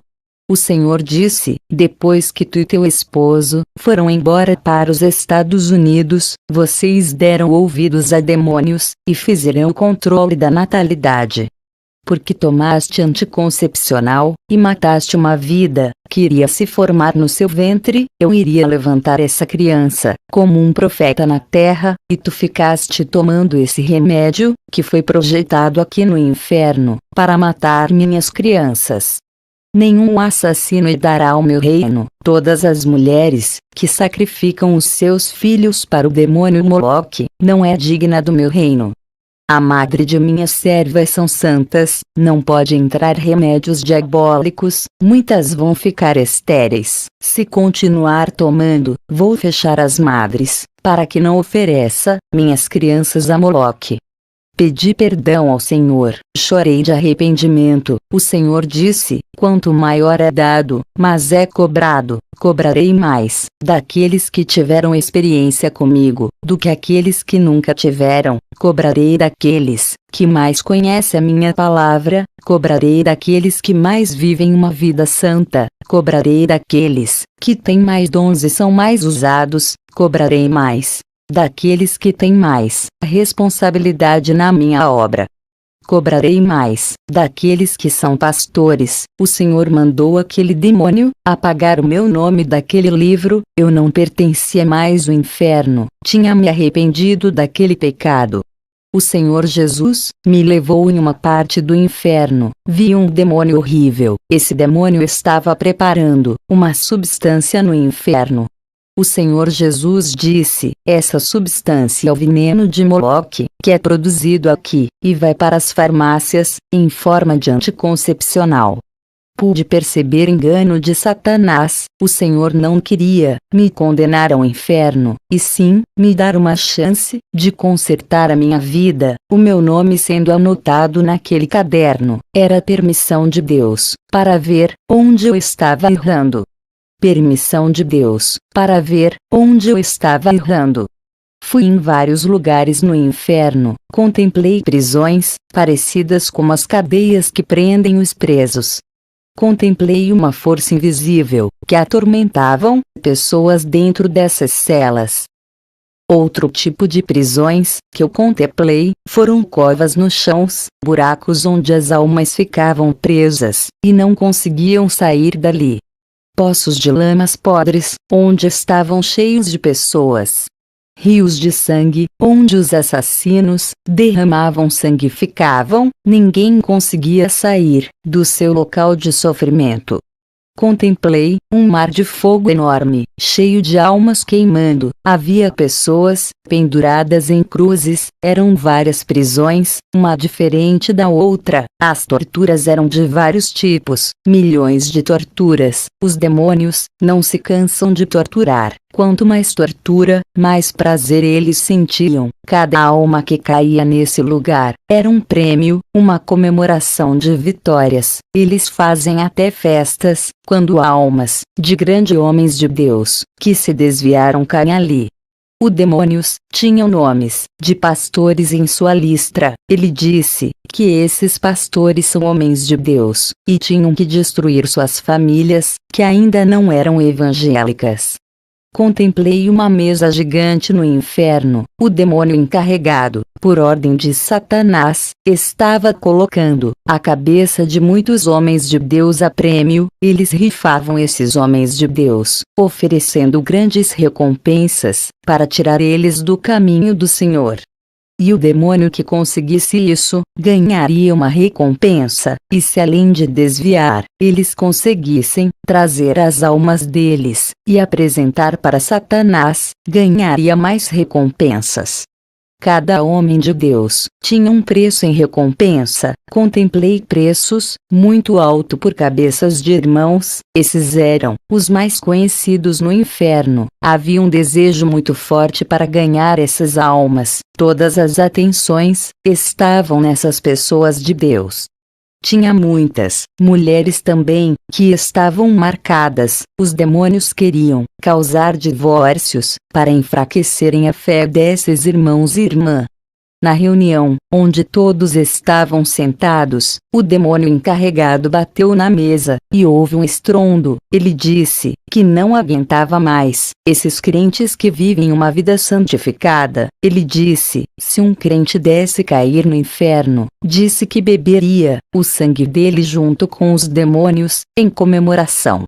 O Senhor disse: depois que tu e teu esposo foram embora para os Estados Unidos, vocês deram ouvidos a demônios, e fizeram o controle da natalidade. porque tomaste anticoncepcional, e mataste uma vida, que iria se formar no seu ventre, eu iria levantar essa criança, como um profeta na terra, e tu ficaste tomando esse remédio, que foi projetado aqui no inferno, para matar minhas crianças. Nenhum assassino herdará ao meu reino. Todas as mulheres, que sacrificam os seus filhos para o demônio Moloque, não é digna do meu reino. A madre de minhas servas são santas, não pode entrar remédios diabólicos, muitas vão ficar estéreis. Se continuar tomando, vou fechar as madres, para que não ofereça minhas crianças a Moloque. Pedi perdão ao Senhor, chorei de arrependimento. O Senhor disse: quanto maior é dado, mas é cobrado, cobrarei mais, daqueles que tiveram experiência comigo, do que aqueles que nunca tiveram, cobrarei daqueles que mais conhecem a minha palavra, cobrarei daqueles que mais vivem uma vida santa, cobrarei daqueles que têm mais dons e são mais usados, cobrarei mais daqueles que têm mais responsabilidade na minha obra. Cobrarei mais daqueles que são pastores. O Senhor mandou aquele demônio apagar o meu nome daquele livro. Eu não pertencia mais ao inferno, tinha me arrependido daquele pecado. O Senhor Jesus me levou em uma parte do inferno. Vi um demônio horrível. Esse demônio estava preparando uma substância no inferno. O Senhor Jesus disse: essa substância é o veneno de Moloque, que é produzido aqui, e vai para as farmácias, em forma de anticoncepcional. Pude perceber engano de Satanás. O Senhor não queria me condenar ao inferno, e sim, me dar uma chance de consertar a minha vida. O meu nome sendo anotado naquele caderno, era permissão de Deus, para ver onde eu estava errando. Permissão de Deus, para ver onde eu estava errando. Fui em vários lugares no inferno, contemplei prisões, parecidas com as cadeias que prendem os presos. Contemplei uma força invisível, que atormentavam pessoas dentro dessas celas. Outro tipo de prisões, que eu contemplei, foram covas nos chãos, buracos onde as almas ficavam presas, e não conseguiam sair dali. Poços de lamas podres, onde estavam cheios de pessoas. Rios de sangue, onde os assassinos derramavam sangue e ficavam, ninguém conseguia sair do seu local de sofrimento. Contemplei um mar de fogo enorme, cheio de almas queimando. Havia pessoas penduradas em cruzes. Eram várias prisões, uma diferente da outra. As torturas eram de vários tipos, milhões de torturas. Os demônios não se cansam de torturar. Quanto mais tortura, mais prazer eles sentiam. Cada alma que caía nesse lugar era um prêmio, uma comemoração de vitórias. Eles fazem até festas, quando almas de grandes homens de Deus, que se desviaram caem ali. Os demônios tinham nomes de pastores em sua lista. Ele disse que esses pastores são homens de Deus, e tinham que destruir suas famílias, que ainda não eram evangélicas. Contemplei uma mesa gigante no inferno. O demônio encarregado, por ordem de Satanás, estava colocando a cabeça de muitos homens de Deus a prêmio. Eles rifavam esses homens de Deus, oferecendo grandes recompensas, para tirar eles do caminho do Senhor. E o demônio que conseguisse isso, ganharia uma recompensa, e se além de desviar, eles conseguissem trazer as almas deles, e apresentar para Satanás, ganharia mais recompensas. Cada homem de Deus tinha um preço em recompensa. Contemplei preços muito alto por cabeças de irmãos. Esses eram os mais conhecidos no inferno. Havia um desejo muito forte para ganhar essas almas. Todas as atenções estavam nessas pessoas de Deus. Tinha muitas mulheres também, que estavam marcadas. Os demônios queriam causar divórcios, para enfraquecerem a fé desses irmãos e irmã. Na reunião, onde todos estavam sentados, o demônio encarregado bateu na mesa, e houve um estrondo. Ele disse que não aguentava mais esses crentes que vivem uma vida santificada. Ele disse: se um crente desse cair no inferno, disse que beberia o sangue dele junto com os demônios, em comemoração.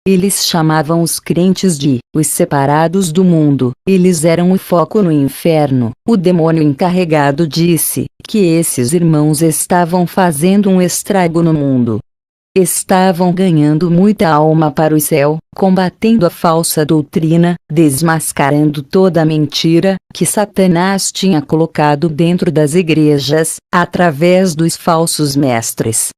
Eles chamavam os crentes de os separados do mundo. Eles eram o foco no inferno. O demônio encarregado disse que esses irmãos estavam fazendo um estrago no mundo. Estavam ganhando muita alma para o céu, combatendo a falsa doutrina, desmascarando toda a mentira que Satanás tinha colocado dentro das igrejas, através dos falsos mestres.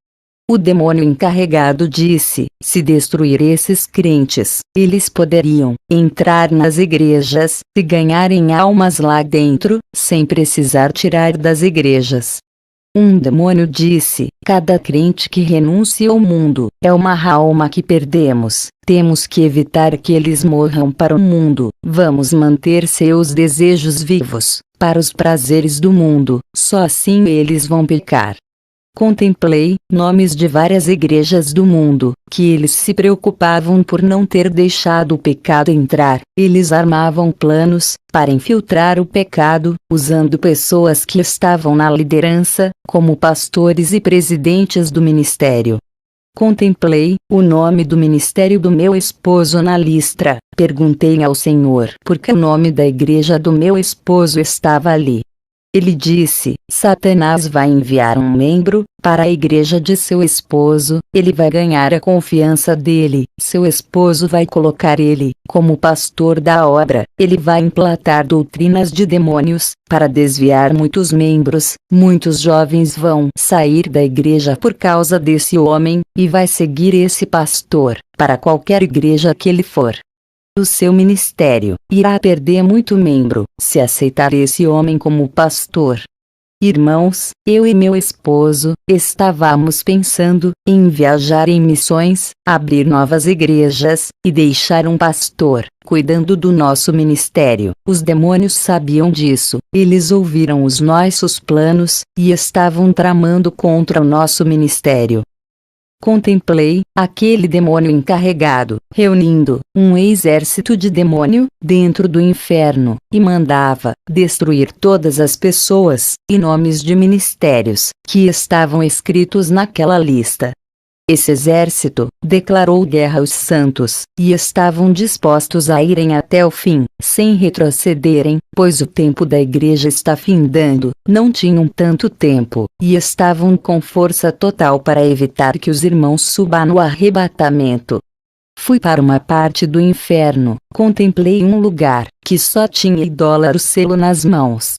O demônio encarregado disse: se destruir esses crentes, eles poderiam entrar nas igrejas e ganharem almas lá dentro, sem precisar tirar das igrejas. Um demônio disse: cada crente que renuncia ao mundo é uma alma que perdemos. Temos que evitar que eles morram para o mundo. Vamos manter seus desejos vivos, para os prazeres do mundo. Só assim eles vão pecar. Contemplei nomes de várias igrejas do mundo, que eles se preocupavam por não ter deixado o pecado entrar. Eles armavam planos para infiltrar o pecado, usando pessoas que estavam na liderança, como pastores e presidentes do ministério. Contemplei o nome do ministério do meu esposo na lista. Perguntei ao Senhor por que o nome da igreja do meu esposo estava ali. Ele disse: Satanás vai enviar um membro para a igreja de seu esposo, ele vai ganhar a confiança dele, seu esposo vai colocar ele como pastor da obra, ele vai implantar doutrinas de demônios, para desviar muitos membros, muitos jovens vão sair da igreja por causa desse homem, e vai seguir esse pastor, para qualquer igreja que ele for. O seu ministério irá perder muito membro, se aceitar esse homem como pastor. Irmãos, eu e meu esposo, estávamos pensando em viajar em missões, abrir novas igrejas, e deixar um pastor cuidando do nosso ministério. Os demônios sabiam disso, eles ouviram os nossos planos, e estavam tramando contra o nosso ministério. Contemplei aquele demônio encarregado, reunindo um exército de demônio dentro do inferno, e mandava destruir todas as pessoas e nomes de ministérios que estavam escritos naquela lista. Esse exército declarou guerra aos santos, e estavam dispostos a irem até o fim, sem retrocederem, pois o tempo da igreja está findando. Não tinham tanto tempo, e estavam com força total para evitar que os irmãos subam no arrebatamento. Fui para uma parte do inferno, contemplei um lugar que só tinha idólatra selo nas mãos.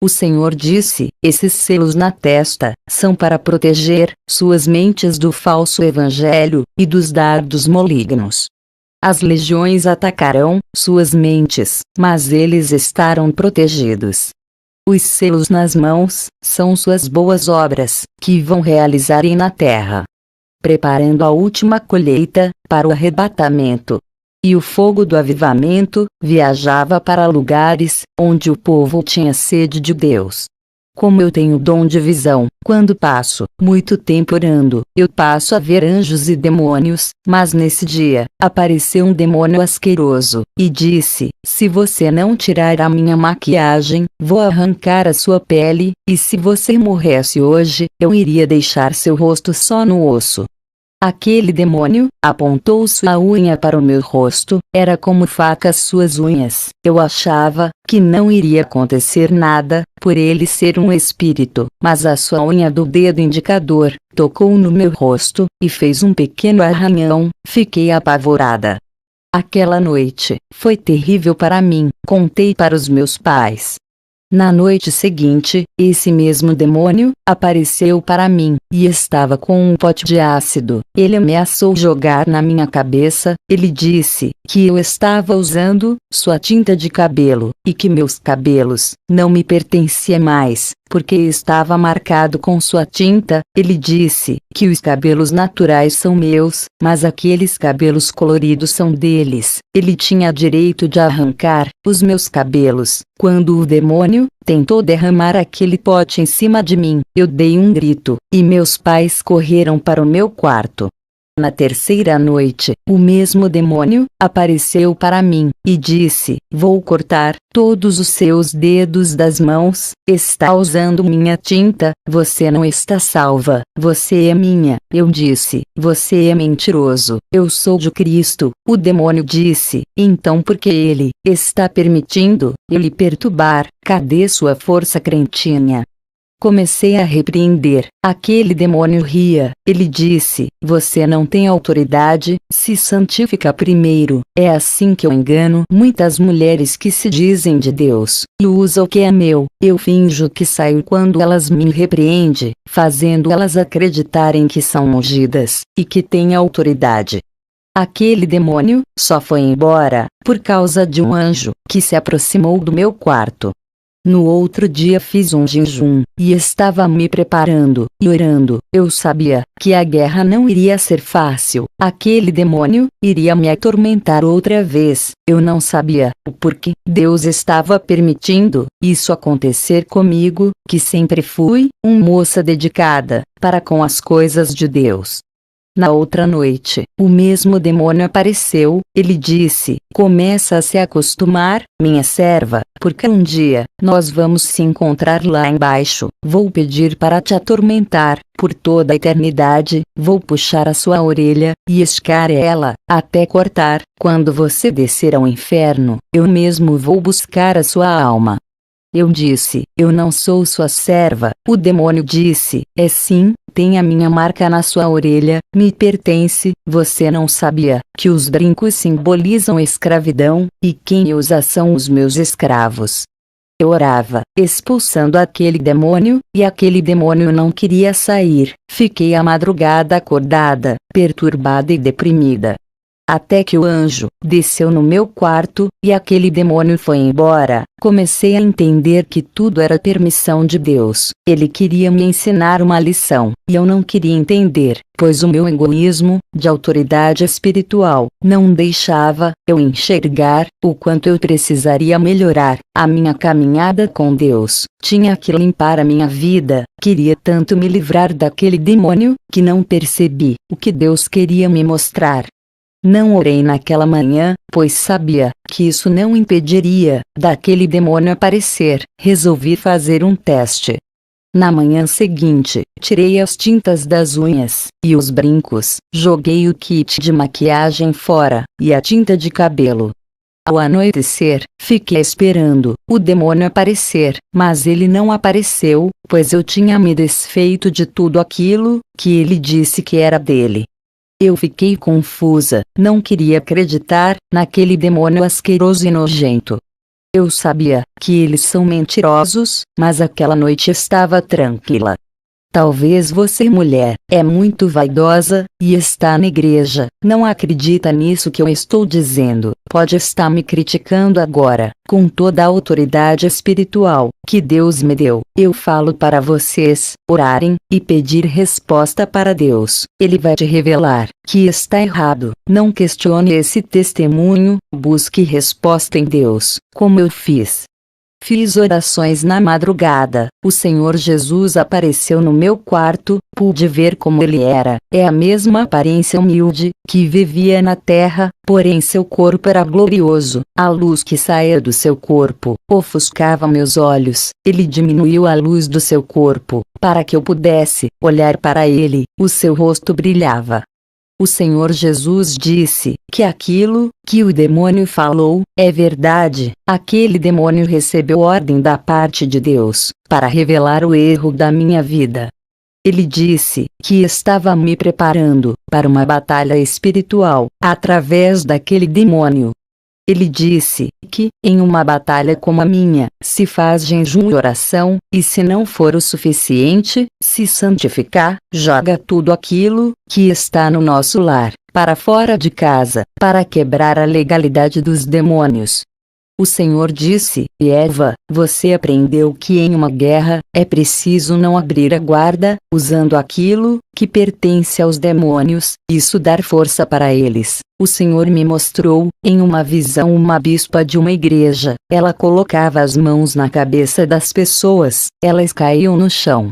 O Senhor disse: esses selos na testa são para proteger suas mentes do falso evangelho e dos dardos malignos. As legiões atacarão suas mentes, mas eles estarão protegidos. Os selos nas mãos são suas boas obras, que vão realizarem na terra, preparando a última colheita para o arrebatamento. E o fogo do avivamento viajava para lugares onde o povo tinha sede de Deus. Como eu tenho dom de visão, quando passo muito tempo orando, eu passo a ver anjos e demônios, mas nesse dia, apareceu um demônio asqueroso, e disse: se você não tirar a minha maquiagem, vou arrancar a sua pele, e se você morresse hoje, eu iria deixar seu rosto só no osso. Aquele demônio apontou sua unha para o meu rosto, era como facas suas unhas. Eu achava que não iria acontecer nada, por ele ser um espírito, mas a sua unha do dedo indicador tocou no meu rosto, e fez um pequeno arranhão. Fiquei apavorada. Aquela noite foi terrível para mim, contei para os meus pais. Na noite seguinte, esse mesmo demônio apareceu para mim, e estava com um pote de ácido. Ele ameaçou jogar na minha cabeça. Ele disse que eu estava usando sua tinta de cabelo, e que meus cabelos não me pertenciam mais, porque estava marcado com sua tinta. Ele disse que os cabelos naturais são meus, mas aqueles cabelos coloridos são deles. Ele tinha direito de arrancar os meus cabelos. Quando o demônio tentou derramar aquele pote em cima de mim, eu dei um grito, e meus pais correram para o meu quarto. Na terceira noite, o mesmo demônio apareceu para mim, e disse: vou cortar todos os seus dedos das mãos. Está usando minha tinta, você não está salva, você é minha. Eu disse: você é mentiroso, eu sou de Cristo. O demônio disse: então por que ele está permitindo eu lhe perturbar? Cadê sua força cretinha? Comecei a repreender. Aquele demônio ria. Ele disse: você não tem autoridade, se santifica primeiro. É assim que eu engano muitas mulheres que se dizem de Deus. E usa o que é meu. Eu finjo que saio quando elas me repreendem, fazendo elas acreditarem que são ungidas, e que têm autoridade. Aquele demônio só foi embora por causa de um anjo que se aproximou do meu quarto. No outro dia fiz um jejum, e estava me preparando, e orando. Eu sabia que a guerra não iria ser fácil. Aquele demônio iria me atormentar outra vez. Eu não sabia o porquê Deus estava permitindo isso acontecer comigo, que sempre fui uma moça dedicada para com as coisas de Deus. Na outra noite, o mesmo demônio apareceu. Ele disse: começa a se acostumar, minha serva, porque um dia nós vamos se encontrar lá embaixo. Vou pedir para te atormentar por toda a eternidade. Vou puxar a sua orelha e escar ela até cortar. Quando você descer ao inferno, eu mesmo vou buscar a sua alma. Eu disse: eu não sou sua serva. O demônio disse: é sim, tem a minha marca na sua orelha, me pertence. Você não sabia que os brincos simbolizam escravidão, e quem usa são os meus escravos. Eu orava, expulsando aquele demônio, e aquele demônio não queria sair. Fiquei a madrugada acordada, perturbada e deprimida. Até que o anjo desceu no meu quarto, e aquele demônio foi embora. Comecei a entender que tudo era permissão de Deus. Ele queria me ensinar uma lição, e eu não queria entender, pois o meu egoísmo, de autoridade espiritual, não deixava eu enxergar o quanto eu precisaria melhorar a minha caminhada com Deus. Tinha que limpar a minha vida. Queria tanto me livrar daquele demônio, que não percebi o que Deus queria me mostrar. Não orei naquela manhã, pois sabia que isso não impediria daquele demônio aparecer. Resolvi fazer um teste. Na manhã seguinte, tirei as tintas das unhas e os brincos, joguei o kit de maquiagem fora e a tinta de cabelo. Ao anoitecer, fiquei esperando o demônio aparecer, mas ele não apareceu, pois eu tinha me desfeito de tudo aquilo que ele disse que era dele. Eu fiquei confusa, não queria acreditar naquele demônio asqueroso e nojento. Eu sabia que eles são mentirosos, mas aquela noite estava tranquila. Talvez você, mulher, é muito vaidosa, e está na igreja, não acredita nisso que eu estou dizendo, pode estar me criticando agora, com toda a autoridade espiritual que Deus me deu. Eu falo para vocês orarem e pedir resposta para Deus. Ele vai te revelar que está errado. Não questione esse testemunho, busque resposta em Deus, como eu fiz. Fiz orações na madrugada. O Senhor Jesus apareceu no meu quarto, pude ver como ele era. É a mesma aparência humilde, que vivia na terra, porém seu corpo era glorioso. A luz que saía do seu corpo ofuscava meus olhos. Ele diminuiu a luz do seu corpo, para que eu pudesse olhar para ele. O seu rosto brilhava. O Senhor Jesus disse que aquilo que o demônio falou é verdade. Aquele demônio recebeu ordem da parte de Deus para revelar o erro da minha vida. Ele disse que estava me preparando para uma batalha espiritual através daquele demônio. Ele disse que, em uma batalha como a minha, se faz jejum e oração, e se não for o suficiente, se santificar, joga tudo aquilo que está no nosso lar para fora de casa, para quebrar a legalidade dos demônios. O Senhor disse: Eva, você aprendeu que em uma guerra, é preciso não abrir a guarda, usando aquilo que pertence aos demônios, isso dar força para eles. O Senhor me mostrou, em uma visão, uma bispa de uma igreja. Ela colocava as mãos na cabeça das pessoas, elas caíam no chão.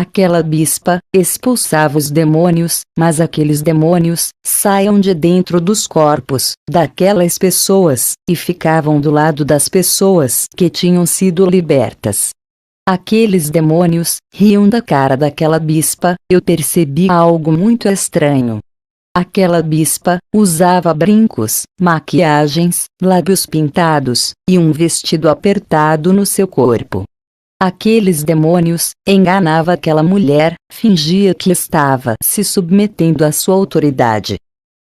Aquela bispa expulsava os demônios, mas aqueles demônios saíam de dentro dos corpos daquelas pessoas e ficavam do lado das pessoas que tinham sido libertas. Aqueles demônios riam da cara daquela bispa. Eu percebi algo muito estranho. Aquela bispa usava brincos, maquiagens, lábios pintados e um vestido apertado no seu corpo. Aqueles demônios enganavam aquela mulher, fingia que estava se submetendo à sua autoridade.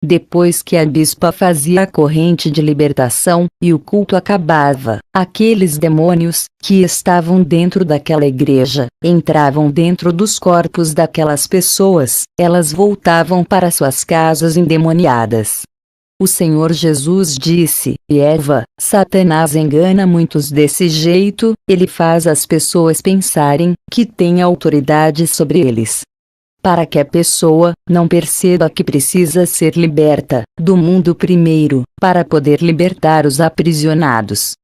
Depois que a bispa fazia a corrente de libertação e o culto acabava, aqueles demônios que estavam dentro daquela igreja entravam dentro dos corpos daquelas pessoas, elas voltavam para suas casas endemoniadas. O Senhor Jesus disse: Eva, Satanás engana muitos desse jeito, ele faz as pessoas pensarem que tem autoridade sobre eles. Para que a pessoa não perceba que precisa ser liberta do mundo primeiro, para poder libertar os aprisionados.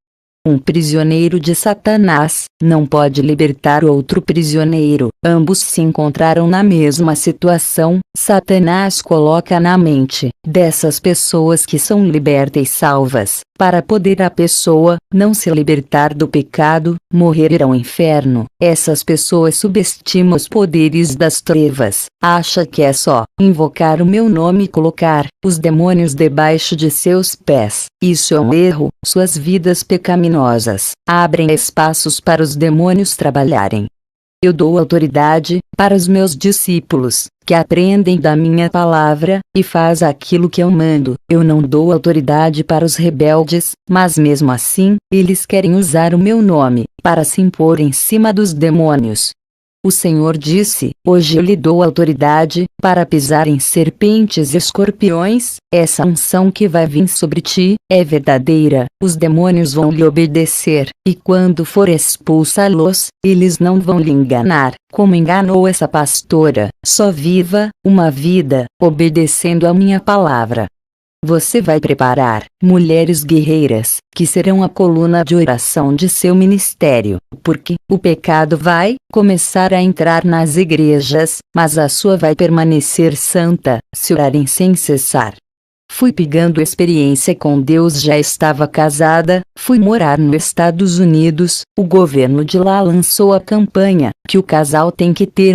Um prisioneiro de Satanás não pode libertar outro prisioneiro. Ambos se encontraram na mesma situação. Satanás coloca na mente dessas pessoas que são libertas e salvas, para poder a pessoa não se libertar do pecado, morrer e ir ao inferno. Essas pessoas subestimam os poderes das trevas. Acha que é só invocar o meu nome e colocar os demônios debaixo de seus pés. Isso é um erro. Suas vidas pecaminosas abrem espaços para os demônios trabalharem. Eu dou autoridade para os meus discípulos, que aprendem da minha palavra, e faz aquilo que eu mando. Eu não dou autoridade para os rebeldes, mas mesmo assim, eles querem usar o meu nome, para se impor em cima dos demônios. O Senhor disse: hoje eu lhe dou autoridade, para pisar em serpentes e escorpiões. Essa unção que vai vir sobre ti, é verdadeira. Os demônios vão lhe obedecer, e quando for expulsá-los, eles não vão lhe enganar, como enganou essa pastora. Só viva uma vida, obedecendo a minha palavra. Você vai preparar mulheres guerreiras, que serão a coluna de oração de seu ministério, porque o pecado vai começar a entrar nas igrejas, mas a sua vai permanecer santa, se orarem sem cessar. Fui pegando experiência com Deus, já estava casada, fui morar nos Estados Unidos, o governo de lá lançou a campanha, que o casal tem que ter